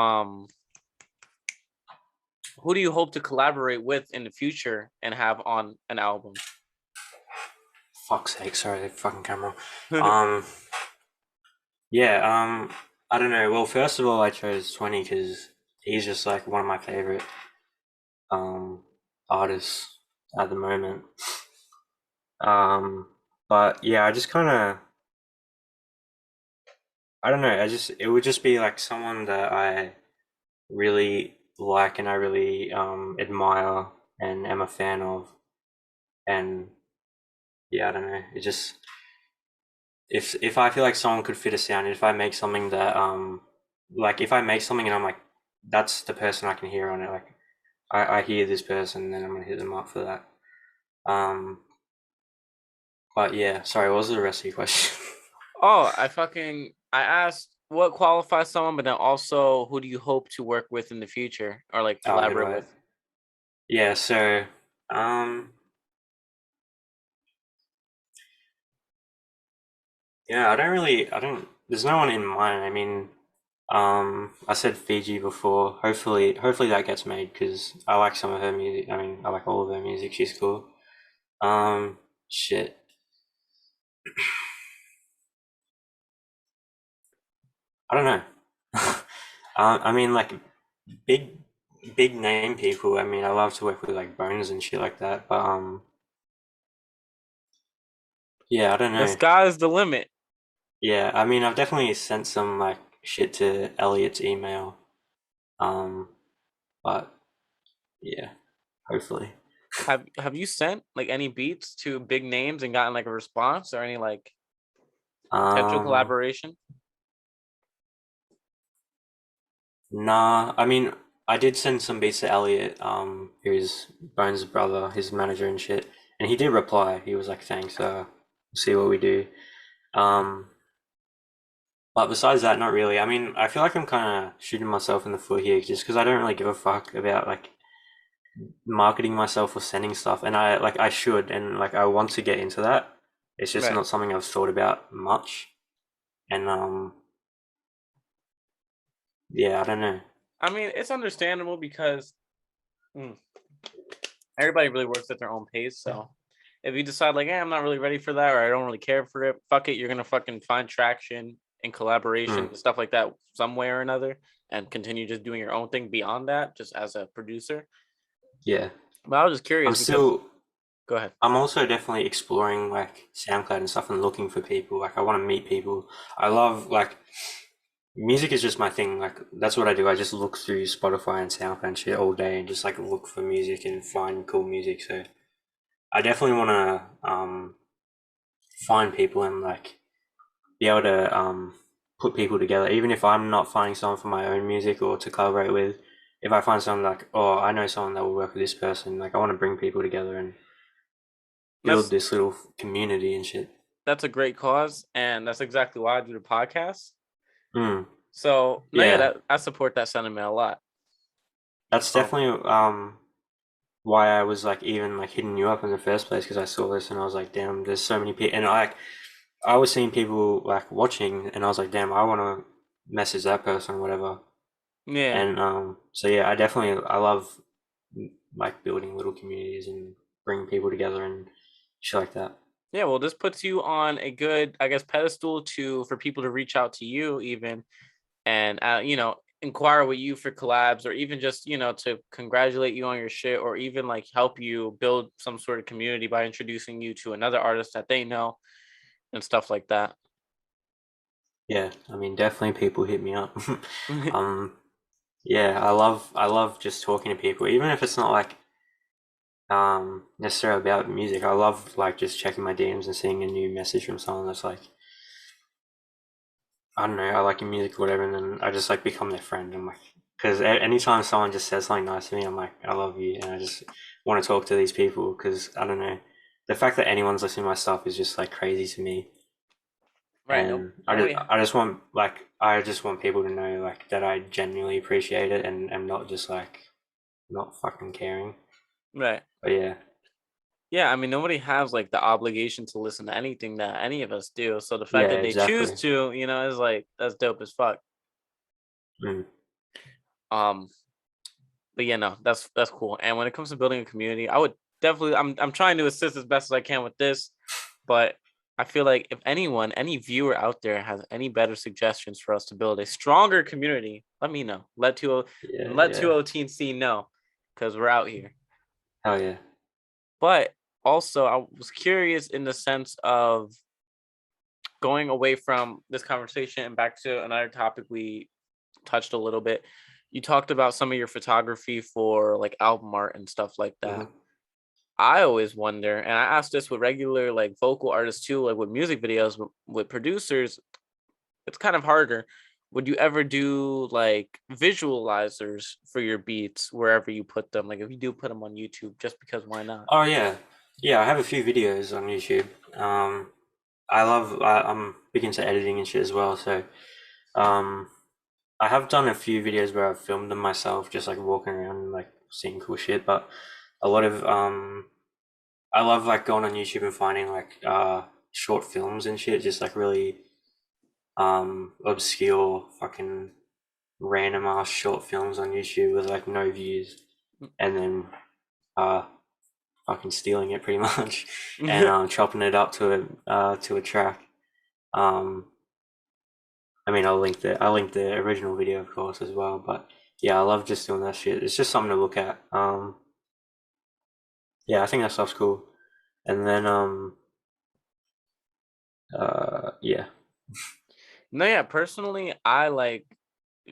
[SPEAKER 1] who do you hope to collaborate with in the future and have on an album?
[SPEAKER 2] Fuck's sake, sorry, the fucking camera. Um, yeah, I don't know. Well, first of all, I chose 20 because he's just like one of my favorite um artists at the moment. Um, but yeah, I just kind of I don't know. It would just be like someone that I really like and I really admire and am a fan of. And yeah, I don't know. It just if I feel like someone could fit a sound, if I make something that like if I make something and I'm like that's the person I can hear on it. Like I hear this person, then I'm gonna hit them up for that. Um, but yeah, sorry, what was the rest of your question?
[SPEAKER 1] Oh, I asked what qualifies someone, but then also who do you hope to work with in the future or like
[SPEAKER 2] Oh, who do
[SPEAKER 1] collaborate
[SPEAKER 2] I?
[SPEAKER 1] with?
[SPEAKER 2] Yeah, so um, yeah, I don't. There's no one in mind. I mean, I said Fiji before. Hopefully that gets made because I like some of her music. I mean, I like all of her music. She's cool. Shit. I don't know. I mean, like big, big name people. I mean, I love to work with like Bones and shit like that. But yeah, I don't
[SPEAKER 1] The
[SPEAKER 2] know.
[SPEAKER 1] sky's the limit.
[SPEAKER 2] Yeah, I mean, I've definitely sent some like shit to Elliot's email. Um, but yeah, hopefully.
[SPEAKER 1] Have you sent like any beats to big names and gotten like a response or any like potential
[SPEAKER 2] Um,
[SPEAKER 1] collaboration?
[SPEAKER 2] nah, I mean, I did send some beats to Elliot, who's Bones' brother, his manager and shit, and he did reply. He was like, "Thanks, we'll see what we do." Um, but besides that, not really. I mean, I feel like I'm kind of shooting myself in the foot here just because I don't really give a fuck about like marketing myself or sending stuff, and I should, and like I want to get into that. It's just
[SPEAKER 1] Right.
[SPEAKER 2] not something I've thought about much, and yeah, I don't know.
[SPEAKER 1] I mean, it's understandable because mm, everybody really works at their own pace. So if you decide like, hey, I'm not really ready for that, or I don't really care for it, fuck it. You're gonna fucking find traction and collaboration
[SPEAKER 2] Mm,
[SPEAKER 1] and stuff like that some way or another, and continue just doing your own thing beyond that, just as a producer.
[SPEAKER 2] yeah,
[SPEAKER 1] But I was just
[SPEAKER 2] I'm
[SPEAKER 1] curious because
[SPEAKER 2] still.
[SPEAKER 1] go ahead.
[SPEAKER 2] I'm also definitely exploring like SoundCloud and stuff and looking for people. Like I want to meet people. I love like music is just my thing. Like that's what I do. I just look through Spotify and SoundCloud and shit all day and just like look for music and find cool music. So I definitely want to find people and like be able to put people together. Even if I'm not finding someone for my own music or to collaborate with, if I find someone like, oh, I know someone that will work with this person, like I want to bring people together and build
[SPEAKER 1] That's
[SPEAKER 2] this little community and shit.
[SPEAKER 1] that's a great cause, and that's exactly why I do the podcast.
[SPEAKER 2] Mm,
[SPEAKER 1] So no, yeah,
[SPEAKER 2] yeah,
[SPEAKER 1] that I support that sentiment a lot.
[SPEAKER 2] that's
[SPEAKER 1] Um,
[SPEAKER 2] definitely why I was like even like hitting you up in the first place because I saw this and I was like, damn, there's so many people, and I was seeing people like watching, and I was like, damn, I want to message that person, or whatever.
[SPEAKER 1] yeah,
[SPEAKER 2] And so yeah, I love like building little communities and bringing people together and shit like that.
[SPEAKER 1] yeah. Well, this puts you on a good, I guess, pedestal to for people to reach out to you even and inquire with you for collabs or even just to congratulate you on your shit or even like help you build some sort of community by introducing you to another artist that they know and stuff like that.
[SPEAKER 2] Yeah, I mean, definitely people hit me up. um, yeah, I love just talking to people, even if it's not like necessarily about music. I love like just checking my DMs and seeing a new message from someone that's like, I don't know, I like your music or whatever, and then I just like become their friend. I'm like, because anytime someone just says something nice to me, I'm like, I love you, and I just want to talk to these people because I don't know, the fact that anyone's listening to my stuff is just like crazy to me,
[SPEAKER 1] Right. No,
[SPEAKER 2] and
[SPEAKER 1] nobody.
[SPEAKER 2] I just want people to know like that I genuinely appreciate it and am not just like not fucking caring.
[SPEAKER 1] Right.
[SPEAKER 2] But yeah,
[SPEAKER 1] Yeah, I mean, nobody has like the obligation to listen to anything that any of us do. So the fact
[SPEAKER 2] yeah,
[SPEAKER 1] that they choose
[SPEAKER 2] exactly.
[SPEAKER 1] to, is like that's dope as fuck.
[SPEAKER 2] Mm,
[SPEAKER 1] Um, but yeah, no, that's cool. And when it comes to building a community, I would definitely I'm trying to assist as best as I can with this, but I feel like if anyone, any viewer out there has any better suggestions for us to build a stronger community, let me know.
[SPEAKER 2] yeah,
[SPEAKER 1] Let
[SPEAKER 2] yeah,
[SPEAKER 1] 2O know because we're out here.
[SPEAKER 2] hell yeah.
[SPEAKER 1] But also I was curious in the sense of going away from this conversation and back to another topic we touched a little bit. You talked about some of your photography for like album art and stuff like that.
[SPEAKER 2] Hmm.
[SPEAKER 1] I always wonder, and I asked this with regular like vocal artists too, like with music videos, with producers, it's kind of harder. would you ever do like visualizers for your beats wherever you put them? Like if you do put them on YouTube, just because why not?
[SPEAKER 2] Oh yeah, yeah. I have a few videos on YouTube. I'm big into editing and shit as well. So um, I have done a few videos where I've filmed them myself, just like walking around and like seeing cool shit. But a lot of I love like going on YouTube and finding like short films and shit, just like really obscure fucking random ass short films on YouTube with like no views, and then uh fucking stealing it pretty much, and chopping it up to a track. Um, I mean, I'll link the original video of course as well, but yeah, I love just doing that shit. It's just something to look at. Yeah, I think that stuff's cool. And then yeah,
[SPEAKER 1] No, yeah, personally, I like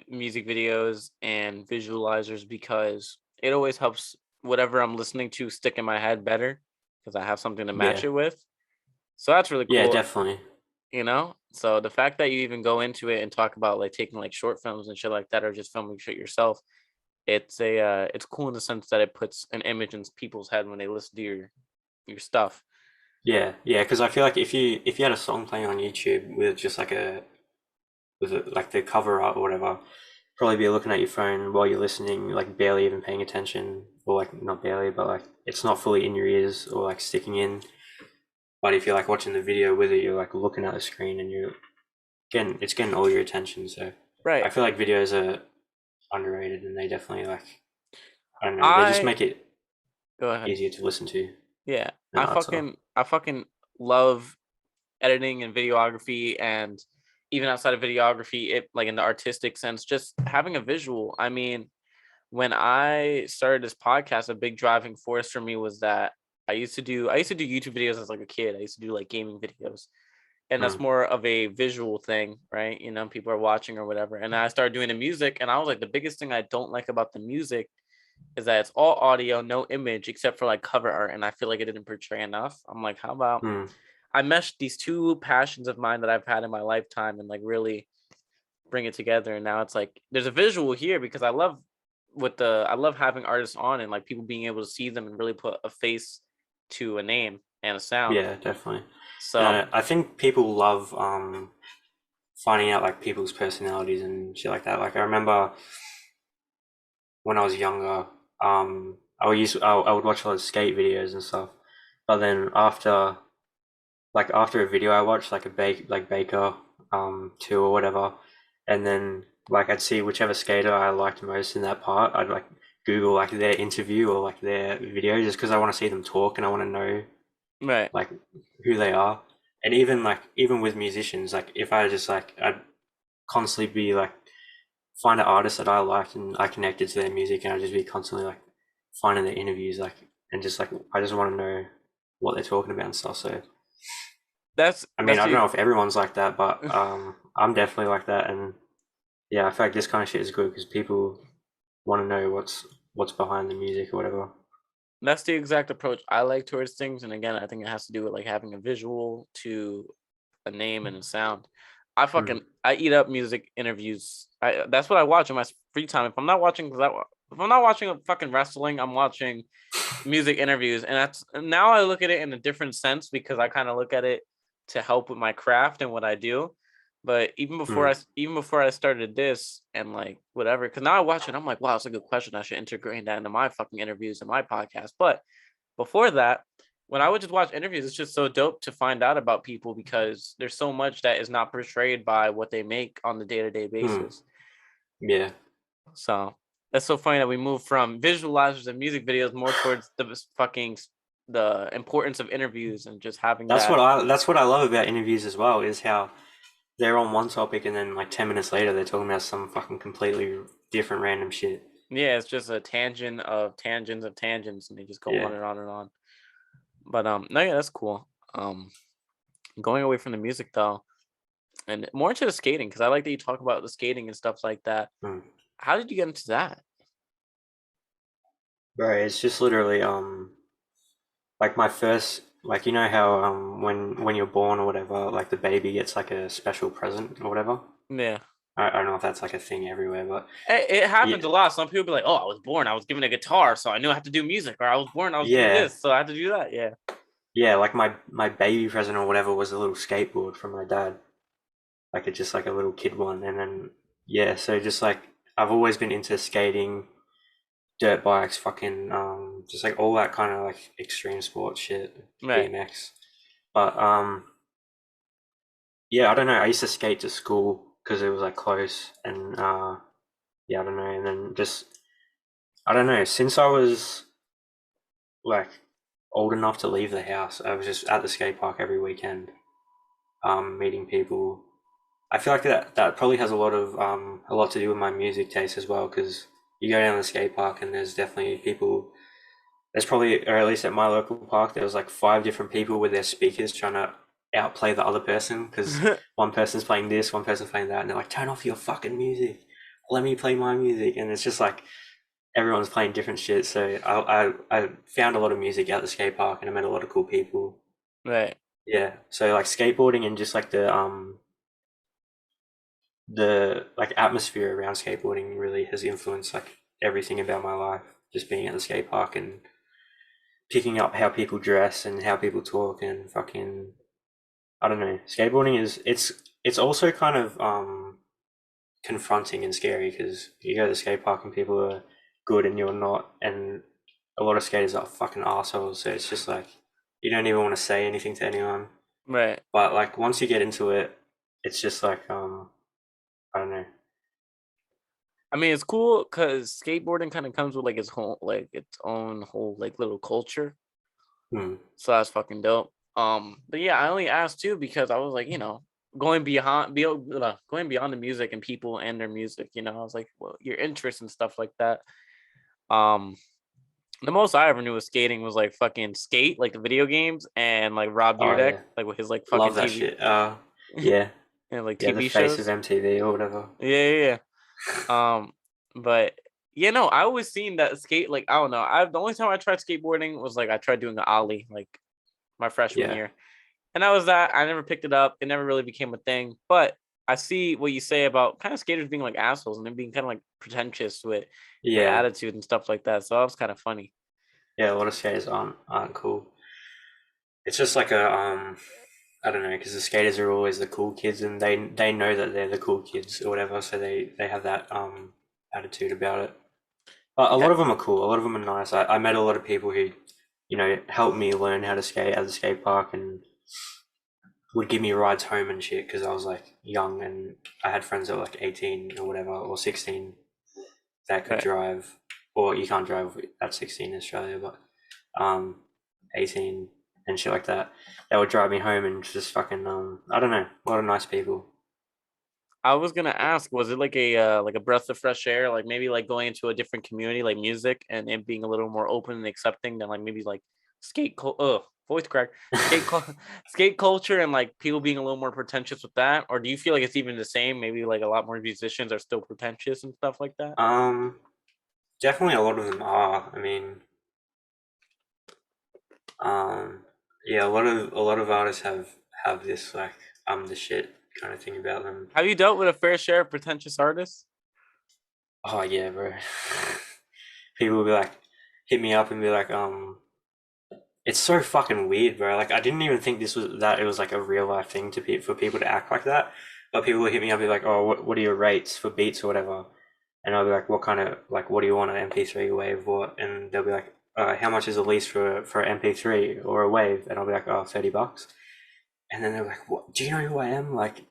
[SPEAKER 1] music videos and visualizers because it always helps whatever I'm listening to stick in my head better because I have something to match
[SPEAKER 2] yeah,
[SPEAKER 1] it with. So that's really
[SPEAKER 2] yeah,
[SPEAKER 1] cool,
[SPEAKER 2] definitely.
[SPEAKER 1] you know? So the fact that you even go into it and talk about like taking like short films and shit like that or just filming shit yourself, it's cool in the sense that it puts an image in people's head when they listen to your stuff.
[SPEAKER 2] Yeah, yeah, because I feel like if you had a song playing on YouTube with just like like the cover art or whatever, probably be looking at your phone while you're listening, like barely even paying attention, or like not barely, but like it's not fully in your ears or like sticking in. But if you're like watching the video with it, you're like looking at the screen and you're getting it's getting all your attention. So I
[SPEAKER 1] Right.
[SPEAKER 2] feel like videos are underrated and they definitely like I don't know, they just
[SPEAKER 1] I
[SPEAKER 2] make it
[SPEAKER 1] Go ahead.
[SPEAKER 2] easier to listen to.
[SPEAKER 1] Yeah.
[SPEAKER 2] No, that's all.
[SPEAKER 1] I fucking love editing and videography and even outside of videography, it like in the artistic sense, just having a visual. I mean, when I started this podcast, a big driving force for me was that I used to do YouTube videos as like a kid. I used to do like gaming videos. And that's
[SPEAKER 2] Mm,
[SPEAKER 1] more of a visual thing, right? You know, people are watching or whatever. And I started doing the music and I was like, the biggest thing I don't like about the music is that it's all audio, no image, except for like cover art. And I feel like it didn't portray enough. I'm like, how about
[SPEAKER 2] mm,
[SPEAKER 1] I meshed these two passions of mine that I've had in my lifetime and like really bring it together. And now it's like there's a visual here because I love having artists on and like people being able to see them and really put a face to a name and a sound.
[SPEAKER 2] yeah, definitely.
[SPEAKER 1] So
[SPEAKER 2] And I think people love finding out like people's personalities and shit like that. Like I remember when I was younger, I would watch a lot of skate videos and stuff. But then after a video I watched like a Baker 2 or whatever, and then like I'd see whichever skater I liked most in that part, I'd like Google like their interview or like their video just because I want to see them talk and I want to know
[SPEAKER 1] right.
[SPEAKER 2] like who they are. And even with musicians, like if I just like I'd constantly be like find an artist that I liked and I connected to their music, and I'd just be constantly like finding their interviews, like and just like I just want to know what they're talking about and stuff. So I mean,
[SPEAKER 1] That's
[SPEAKER 2] I don't
[SPEAKER 1] the
[SPEAKER 2] know if everyone's like that, but I'm definitely like that, and yeah, I feel like this kind of shit is good because people want to know what's behind the music or whatever.
[SPEAKER 1] that's the exact approach I like towards things. And again, I think it has to do with like having a visual to a name and a sound.
[SPEAKER 2] Mm,
[SPEAKER 1] I eat up music interviews. That's what I watch in my free time. If I'm not watching a fucking wrestling, I'm watching music interviews, and that's now I look at it in a different sense because I kind of look at it to help with my craft and what I do. But
[SPEAKER 2] mm,
[SPEAKER 1] even before I started this and like whatever, because now I watch it, I'm like, wow, it's a good question. I should integrate that into my fucking interviews and my podcast. But before that, when I would just watch interviews, it's just so dope to find out about people because there's so much that is not portrayed by what they make on the day to day
[SPEAKER 2] mm.
[SPEAKER 1] basis.
[SPEAKER 2] Yeah,
[SPEAKER 1] So that's so funny that we move from visualizers and music videos more towards the importance of interviews and just having that.
[SPEAKER 2] that's what I love about interviews as well is how they're on one topic and then like 10 minutes later they're talking about some fucking completely different random shit.
[SPEAKER 1] Yeah, it's just a tangent of tangents of tangents, and they just go
[SPEAKER 2] Yeah.
[SPEAKER 1] on and on and on. But no, yeah, that's cool. Going away from the music though, and more into the skating because I like that you talk about the skating and stuff like that.
[SPEAKER 2] Mm.
[SPEAKER 1] How did you get into that?
[SPEAKER 2] Right, it's just literally like my first like you know how when you're born or whatever, like the baby gets like a special present or whatever.
[SPEAKER 1] Yeah.
[SPEAKER 2] I don't know if that's like a thing everywhere, but
[SPEAKER 1] It
[SPEAKER 2] yeah,
[SPEAKER 1] happens a lot. Some people be like, "Oh, I was born, I was given a guitar, so I knew I have to do music," or "I was born, I was given
[SPEAKER 2] yeah,
[SPEAKER 1] this, so I have to do that." Yeah,
[SPEAKER 2] yeah. Like my baby present or whatever was a little skateboard from my dad, like it's just like a little kid one, and then yeah, so just like I've always been into skating, dirt bikes, fucking just like all that kind of like extreme sport shit,
[SPEAKER 1] right.
[SPEAKER 2] BMX. But yeah, I don't know. I used to skate to school because it was like close, and yeah, I don't know. And then just I don't know. Since I was like old enough to leave the house, I was just at the skate park every weekend, meeting people. I feel like that probably has a lot to do with my music taste as well, because you go down the skate park and there's definitely people. There's probably, or at least at my local park, there was like five different people with their speakers trying to outplay the other person because one person's playing this, one person's playing that, and they're like, "Turn off your fucking music, let me play my music," and it's just like everyone's playing different shit. So I found a lot of music at the skate park, and I met a lot of cool people.
[SPEAKER 1] Right.
[SPEAKER 2] Yeah, so like skateboarding and just like the like atmosphere around skateboarding really has influenced like everything about my life. Just being at the skate park and picking up how people dress and how people talk and fucking I don't know. Skateboarding is it's also kind of confronting and scary because you go to the skate park and people are good and you're not, and a lot of skaters are fucking assholes. So it's just like you don't even want to say anything to anyone.
[SPEAKER 1] Right.
[SPEAKER 2] But like once you get into it, it's just like I don't know.
[SPEAKER 1] I mean, it's cool because skateboarding kind of comes with like its own whole like little culture.
[SPEAKER 2] Hmm.
[SPEAKER 1] So that's fucking dope. But yeah, I only asked too because I was like, going beyond the music and people and their music. I was like, well, your interests and stuff like that. Um, the most I ever knew of skating was like fucking Skate, like the video games, and like Rob
[SPEAKER 2] Oh
[SPEAKER 1] Deerdeck,
[SPEAKER 2] yeah,
[SPEAKER 1] like with his like
[SPEAKER 2] love
[SPEAKER 1] fucking
[SPEAKER 2] that
[SPEAKER 1] TV
[SPEAKER 2] shit. Yeah,
[SPEAKER 1] and like
[SPEAKER 2] yeah, the
[SPEAKER 1] TV
[SPEAKER 2] face of
[SPEAKER 1] shows.
[SPEAKER 2] MTV or whatever.
[SPEAKER 1] Yeah. But no, I always seen that skate. Like I don't know. The only time I tried skateboarding was like I tried doing an ollie like my freshman
[SPEAKER 2] Yeah,
[SPEAKER 1] year, and that was that. I never picked it up. It never really became a thing. But I see what you say about kind of skaters being like assholes and then being kind of like pretentious with their
[SPEAKER 2] yeah,
[SPEAKER 1] attitude and stuff like that. So that was kind of funny.
[SPEAKER 2] yeah. A lot of skaters aren't cool. It's just like a I don't know, because the skaters are always the cool kids, and they know that they're the cool kids or whatever, so they have that attitude about it. But a
[SPEAKER 1] Yeah,
[SPEAKER 2] lot of them are cool. A lot of them are nice. I met a lot of people who, helped me learn how to skate at the skate park and would give me rides home and shit because I was like young and I had friends that were like 18 or whatever or 16 that could
[SPEAKER 1] right.
[SPEAKER 2] drive, or you can't drive at 16 in Australia, but um, 18 and shit like that. They would drive me home and just fucking I don't know, a lot of nice people.
[SPEAKER 1] I was gonna ask, was it like a breath of fresh air, like maybe like going into a different community, like music, and it being a little more open and accepting than like maybe like voice crack, skate culture, and like people being a little more pretentious with that, or do you feel like it's even the same? Maybe like a lot more musicians are still pretentious and stuff like that.
[SPEAKER 2] Um, Definitely a lot of them are. I mean, um, yeah, a lot of artists have this like the shit kind of thing about them.
[SPEAKER 1] Have you dealt with a fair share of pretentious artists?
[SPEAKER 2] Oh yeah, bro. People will be like, hit me up and be like, it's so fucking weird, bro. Like I didn't even think it was like a real life thing for people to act like that. But people will hit me up and be like, oh, what are your rates for beats or whatever? And I'll be like, what kind of like what do you want an MP3 wave what? And they'll be like, how much is the lease for an MP3 or a wave? And I'll be like, oh, $30. And then they're like, "What? Do you know who I am? Like,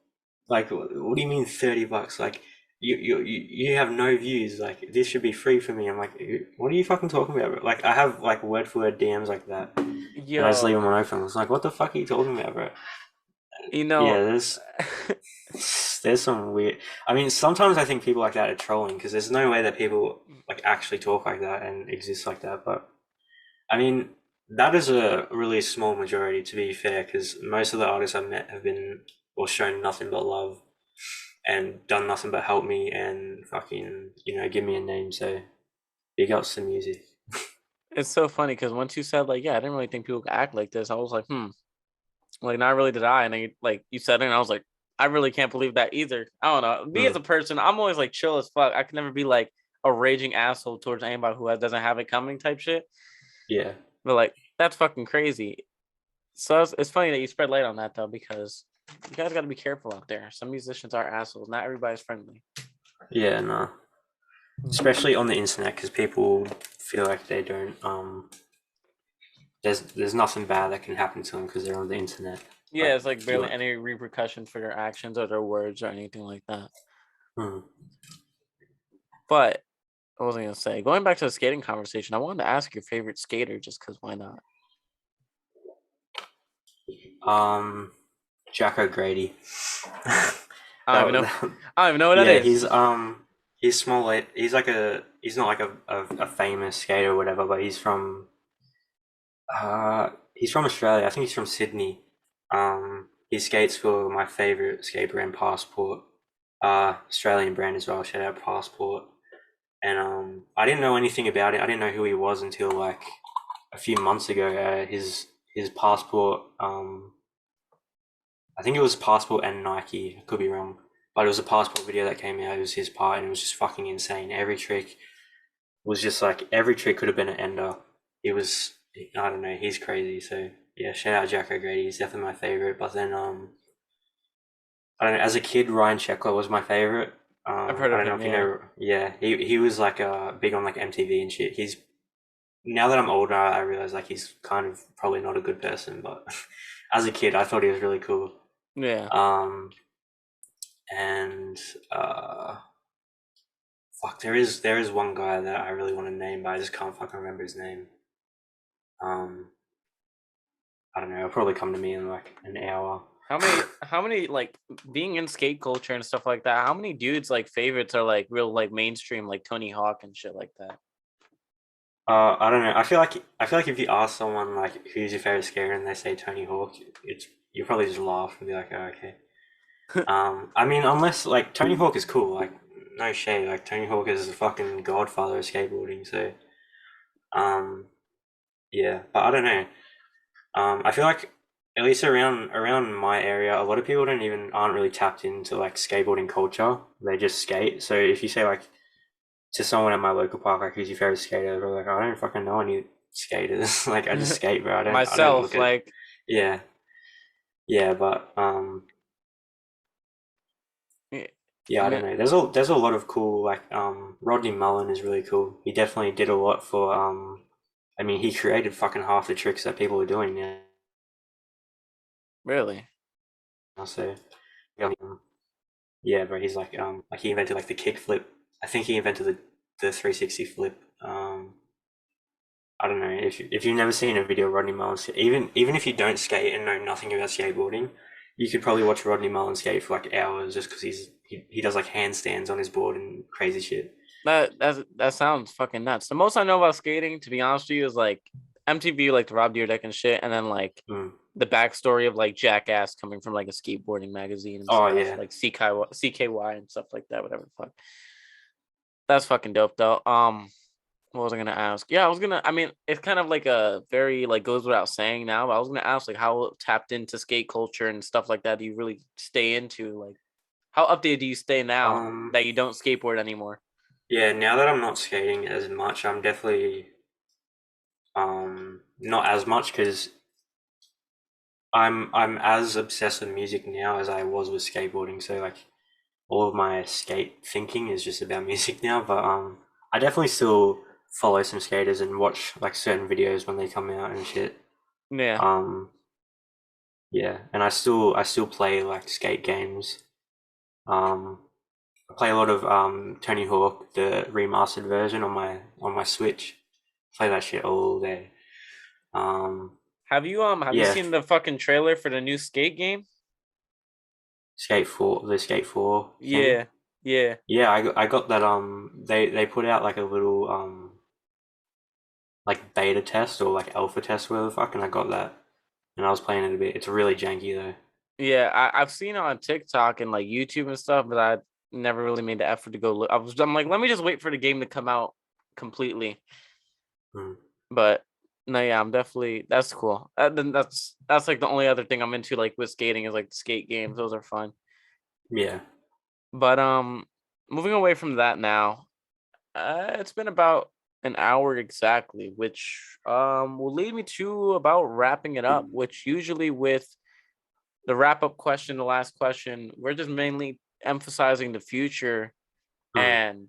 [SPEAKER 2] what do you mean $30? Like, you have no views. Like, this should be free for me." I'm like, "What are you fucking talking about, bro?" Like, I have like word for word DMs like that, and I just leave
[SPEAKER 1] Yo,
[SPEAKER 2] them on open. It's like, what the fuck are you talking about, bro?
[SPEAKER 1] you know,
[SPEAKER 2] Yeah, there's some weird. I mean, sometimes I think people like that are trolling because there's no way that people like actually talk like that and exist like that. But I mean, that is a really small majority, to be fair, because most of the artists I've met have been or shown nothing but love and done nothing but help me and fucking, give me a name. So big ups to music.
[SPEAKER 1] it's so funny because once you said like, yeah, I didn't really think people could act like this. I was like, like not really did I. And then like you said it, and I was like, I really can't believe that either. I don't know. Me as
[SPEAKER 2] Mm,
[SPEAKER 1] a person, I'm always like chill as fuck. I can never be like a raging asshole towards anybody who doesn't have it coming type shit.
[SPEAKER 2] yeah,
[SPEAKER 1] But like that's fucking crazy. So it's funny that you spread light on that though, because you guys got to be careful out there. Some musicians are assholes. Not everybody's friendly.
[SPEAKER 2] yeah, no.
[SPEAKER 1] Mm.
[SPEAKER 2] Especially on the internet, because people feel like they don't. There's nothing bad that can happen to them because they're on the internet.
[SPEAKER 1] Yeah,
[SPEAKER 2] But
[SPEAKER 1] it's like
[SPEAKER 2] you,
[SPEAKER 1] barely any repercussion for their actions or their words or anything like that.
[SPEAKER 2] mm,
[SPEAKER 1] But what was I gonna say? Going back to the skating conversation, I wanted to ask your favorite skater, just because why not?
[SPEAKER 2] um, Jack O'Grady.
[SPEAKER 1] I don't even know.
[SPEAKER 2] that,
[SPEAKER 1] I don't even know what that
[SPEAKER 2] yeah,
[SPEAKER 1] is.
[SPEAKER 2] he's small. He's not like a famous skater or whatever, but he's from Australia. I think he's from Sydney. He skates for my favorite skate brand, Passport. Australian brand as well. Shout out Passport. And I didn't know anything about it. I didn't know who he was until like a few months ago. His Passport. I think it was Passport and Nike. I could be wrong, but it was a Passport video that came out. It was his part, and it was just fucking insane. Every trick was just like every trick could have been an ender. It was I don't know. He's crazy. So yeah, shout out Jack O'Grady. He's definitely my favorite. But then I don't know. As a kid, Ryan Sheckler was my favorite.
[SPEAKER 1] I've heard
[SPEAKER 2] I
[SPEAKER 1] of
[SPEAKER 2] don't know
[SPEAKER 1] him.
[SPEAKER 2] if you
[SPEAKER 1] Yeah,
[SPEAKER 2] know. Yeah, he was like big on like MTV and shit. He's now that I'm older, I realize like he's kind of probably not a good person. But as a kid, I thought he was really cool.
[SPEAKER 1] yeah.
[SPEAKER 2] Um, and uh, fuck, there is one guy that I really want to name, but I just can't fucking remember his name. Um, I don't know. It'll probably come to me in like an hour.
[SPEAKER 1] How many like being in skate culture and stuff like that? How many dudes like favorites are like real like mainstream like Tony Hawk and shit like that?
[SPEAKER 2] I don't know. I feel like if you ask someone like who's your favorite skater and they say Tony Hawk, it's you probably just laugh and be like, oh, okay. I mean, unless like Tony Hawk is cool, like no shade, like Tony Hawk is the fucking godfather of skateboarding. So, um, yeah, but I don't know. I feel like at least around my area, a lot of people don't even aren't really tapped into like skateboarding culture. They just skate. So if you say like to someone at my local park, like who's your favorite skater, they're like, I don't fucking know any skaters. Like I just skate, bro. I don't
[SPEAKER 1] Myself,
[SPEAKER 2] look at
[SPEAKER 1] like
[SPEAKER 2] yeah yeah, but
[SPEAKER 1] yeah,
[SPEAKER 2] yeah,
[SPEAKER 1] I
[SPEAKER 2] I don't
[SPEAKER 1] mean,
[SPEAKER 2] know. There's a lot of cool like Rodney Mullen is really cool. He definitely did a lot for I mean he created fucking half the tricks that people are doing now.
[SPEAKER 1] really.
[SPEAKER 2] So yeah, yeah, bro. He's like he invented like the kick flip. I think he invented the 360 flip. I don't know if you've never seen a video of Rodney Mullen, even if you don't skate and know nothing about skateboarding, you could probably watch Rodney Mullen skate for like hours just because he does like handstands on his board and crazy shit.
[SPEAKER 1] That sounds fucking nuts. The most I know about skating, to be honest with you, is like MTV, like the Rob Dyrdek and shit, and then like
[SPEAKER 2] Mm.
[SPEAKER 1] the backstory of like Jackass coming from like a skateboarding magazine and
[SPEAKER 2] Oh
[SPEAKER 1] stuff,
[SPEAKER 2] yeah,
[SPEAKER 1] like CKY and stuff like that, whatever the fuck. That's fucking dope though. What was I gonna ask? Yeah, I was gonna. I mean, it's kind of like a very like goes without saying now, but I was gonna ask like how tapped into skate culture and stuff like that do you really stay into? Like, how updated do you stay now
[SPEAKER 2] um,
[SPEAKER 1] that you don't skateboard anymore?
[SPEAKER 2] yeah. Now that I'm not skating as much, I'm definitely not as much because I'm as obsessed with music now as I was with skateboarding. So like all of my skate thinking is just about music now. But I definitely still follow some skaters and watch like certain videos when they come out and shit.
[SPEAKER 1] Yeah.
[SPEAKER 2] Um, yeah, and I still play like skate games. Um, I play a lot of Tony Hawk, the remastered version on my Switch. Play that shit all day. Um,
[SPEAKER 1] Have you
[SPEAKER 2] yeah,
[SPEAKER 1] seen the fucking trailer for the new skate game?
[SPEAKER 2] Skate 4 thing.
[SPEAKER 1] Yeah. Yeah.
[SPEAKER 2] Yeah, I got that they put out like a little like beta test or like alpha test, whatever the fuck, and I got that, and I was playing it a bit. It's really janky though.
[SPEAKER 1] Yeah, I've seen it on TikTok and like YouTube and stuff, but I never really made the effort to go look. I'm like, let me just wait for the game to come out completely.
[SPEAKER 2] Mm.
[SPEAKER 1] But no, yeah, I'm definitely that's cool. Then that's like the only other thing I'm into like with skating is like the skate games. Those are fun.
[SPEAKER 2] Yeah.
[SPEAKER 1] But moving away from that now, it's been about an hour exactly, which will lead me to about wrapping it up, which usually with the wrap up question, the last question, we're just mainly emphasizing the future
[SPEAKER 2] Mm.
[SPEAKER 1] and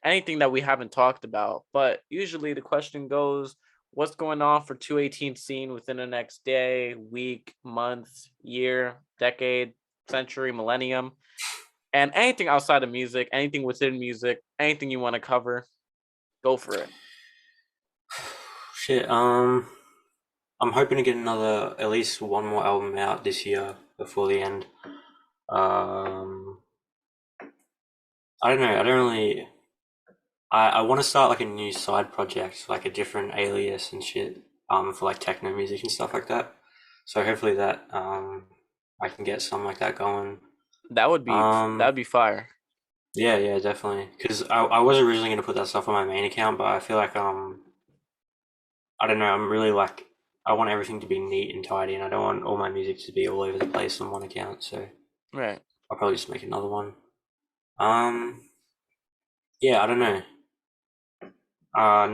[SPEAKER 1] anything that we haven't talked about. But usually the question goes, what's going on for 218 scene within the next day, week, month, year, decade, century, millennium, and anything outside of music, anything within music, anything you want to cover, go for it.
[SPEAKER 2] Shit. I'm hoping to get another, at least one more album out this year before the end. Um, I don't know. I don't really. I want to start like a new side project, like a different alias and shit. For like techno music and stuff like that. So hopefully that I can get something like that going.
[SPEAKER 1] That'd be fire.
[SPEAKER 2] Yeah, yeah, definitely. Because I was originally gonna put that stuff on my main account, but I feel like I don't know. I'm really like I want everything to be neat and tidy, and I don't want all my music to be all over the place on one account. So
[SPEAKER 1] Right.
[SPEAKER 2] I'll probably just make another one. Um, yeah, I don't know.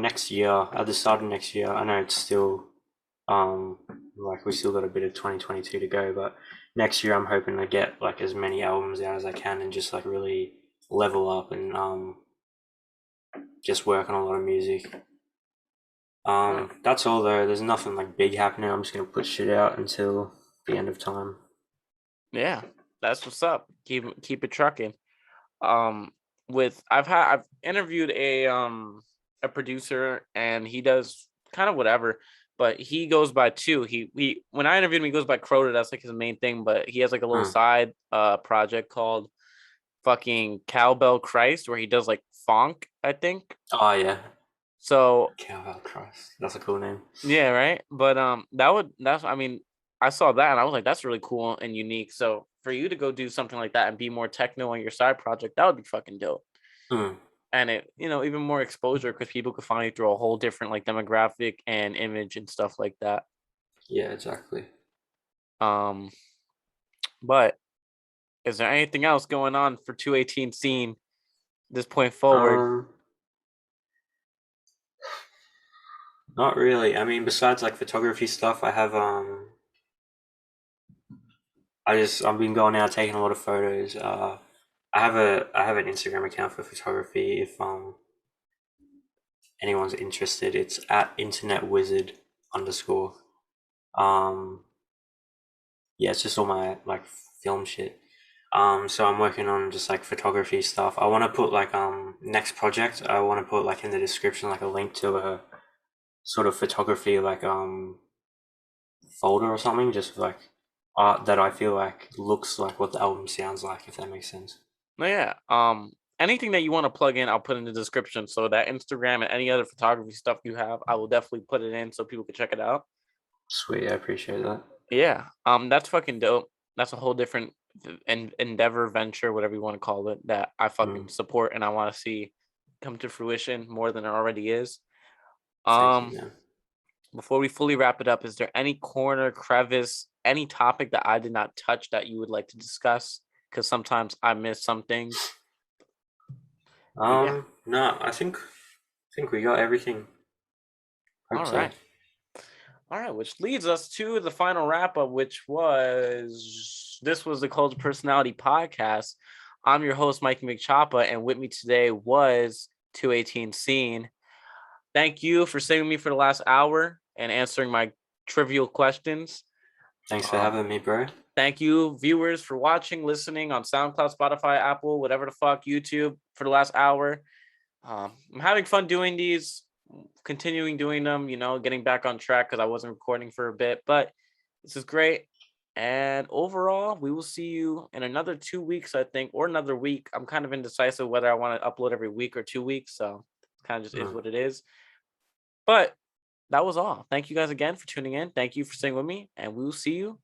[SPEAKER 2] Next year, at the start of next year, I know it's still um like we still got a bit of 2022 to go, but next year I'm hoping to get like as many albums out as I can and just like really level up and just work on a lot of music.
[SPEAKER 1] Right.
[SPEAKER 2] That's all though. There's nothing like big happening. I'm just gonna put shit out until the end of time.
[SPEAKER 1] Yeah. That's what's up. Keep it trucking. Um with I've interviewed a producer and he does kind of whatever, but he goes by two. He when I interviewed him, he goes by Crota, that's like his main thing, but he has like a little
[SPEAKER 2] Hmm.
[SPEAKER 1] side project called fucking Cowbell Christ where he does like funk, I think.
[SPEAKER 2] Oh yeah,
[SPEAKER 1] So
[SPEAKER 2] Cowbell Christ. That's a cool name.
[SPEAKER 1] yeah, right. But that's I mean, I saw that and I was like, that's really cool and unique. So for you to go do something like that and be more techno on your side project, that would be fucking dope.
[SPEAKER 2] Hmm.
[SPEAKER 1] And it, even more exposure because people could find you through a whole different like demographic and image and stuff like that.
[SPEAKER 2] Yeah, exactly.
[SPEAKER 1] Um, but is there anything else going on for 218 scene this point forward?
[SPEAKER 2] Um, Not really. I mean, besides like photography stuff, I have I've been going out taking a lot of photos. I have an Instagram account for photography. If anyone's interested, it's at internet wizard underscore. Um, yeah, it's just all my like film shit. So I'm working on just like photography stuff. I want to put like next project. I want to put like in the description like a link to a sort of photography like folder or something, just like art that I feel like looks like what the album sounds like, if that makes sense.
[SPEAKER 1] No, yeah. Anything that you want to plug in, I'll put in the description. So that Instagram and any other photography stuff you have, I will definitely put it in so people can check it out.
[SPEAKER 2] Sweet, I appreciate that.
[SPEAKER 1] Yeah. That's fucking dope. That's a whole different endeavor, venture, whatever you want to call it, that I
[SPEAKER 2] Mm,
[SPEAKER 1] fucking support and I want to see come to fruition more than it already is.
[SPEAKER 2] thank you,
[SPEAKER 1] Um,
[SPEAKER 2] man.
[SPEAKER 1] Before we fully wrap it up, is there any corner, crevice, any topic that I did not touch that you would like to discuss? Because sometimes I miss some things. But yeah.
[SPEAKER 2] No, I think we got everything. Hope
[SPEAKER 1] All
[SPEAKER 2] so.
[SPEAKER 1] right. All right, which leads us to the final wrap up, which was this was the Cult of Personality podcast. I'm your host, Mikeymcchoppa, and with me today was 218 Scene. Thank you for staying with me for the last hour and answering my trivial questions.
[SPEAKER 2] Thanks for
[SPEAKER 1] Um,
[SPEAKER 2] having me, bro.
[SPEAKER 1] Thank you, viewers, for watching, listening on SoundCloud, Spotify, Apple, whatever the fuck, YouTube for the last hour. I'm having fun doing these, continuing doing them, getting back on track because I wasn't recording for a bit, but this is great. And overall, we will see you in another 2 weeks, I think, or another week. I'm kind of indecisive whether I want to upload every week or 2 weeks. So it kind of just is
[SPEAKER 2] Mm.
[SPEAKER 1] what it is. But that was all. Thank you guys again for tuning in. Thank you for staying with me. And we will see you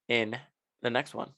[SPEAKER 1] in the next one.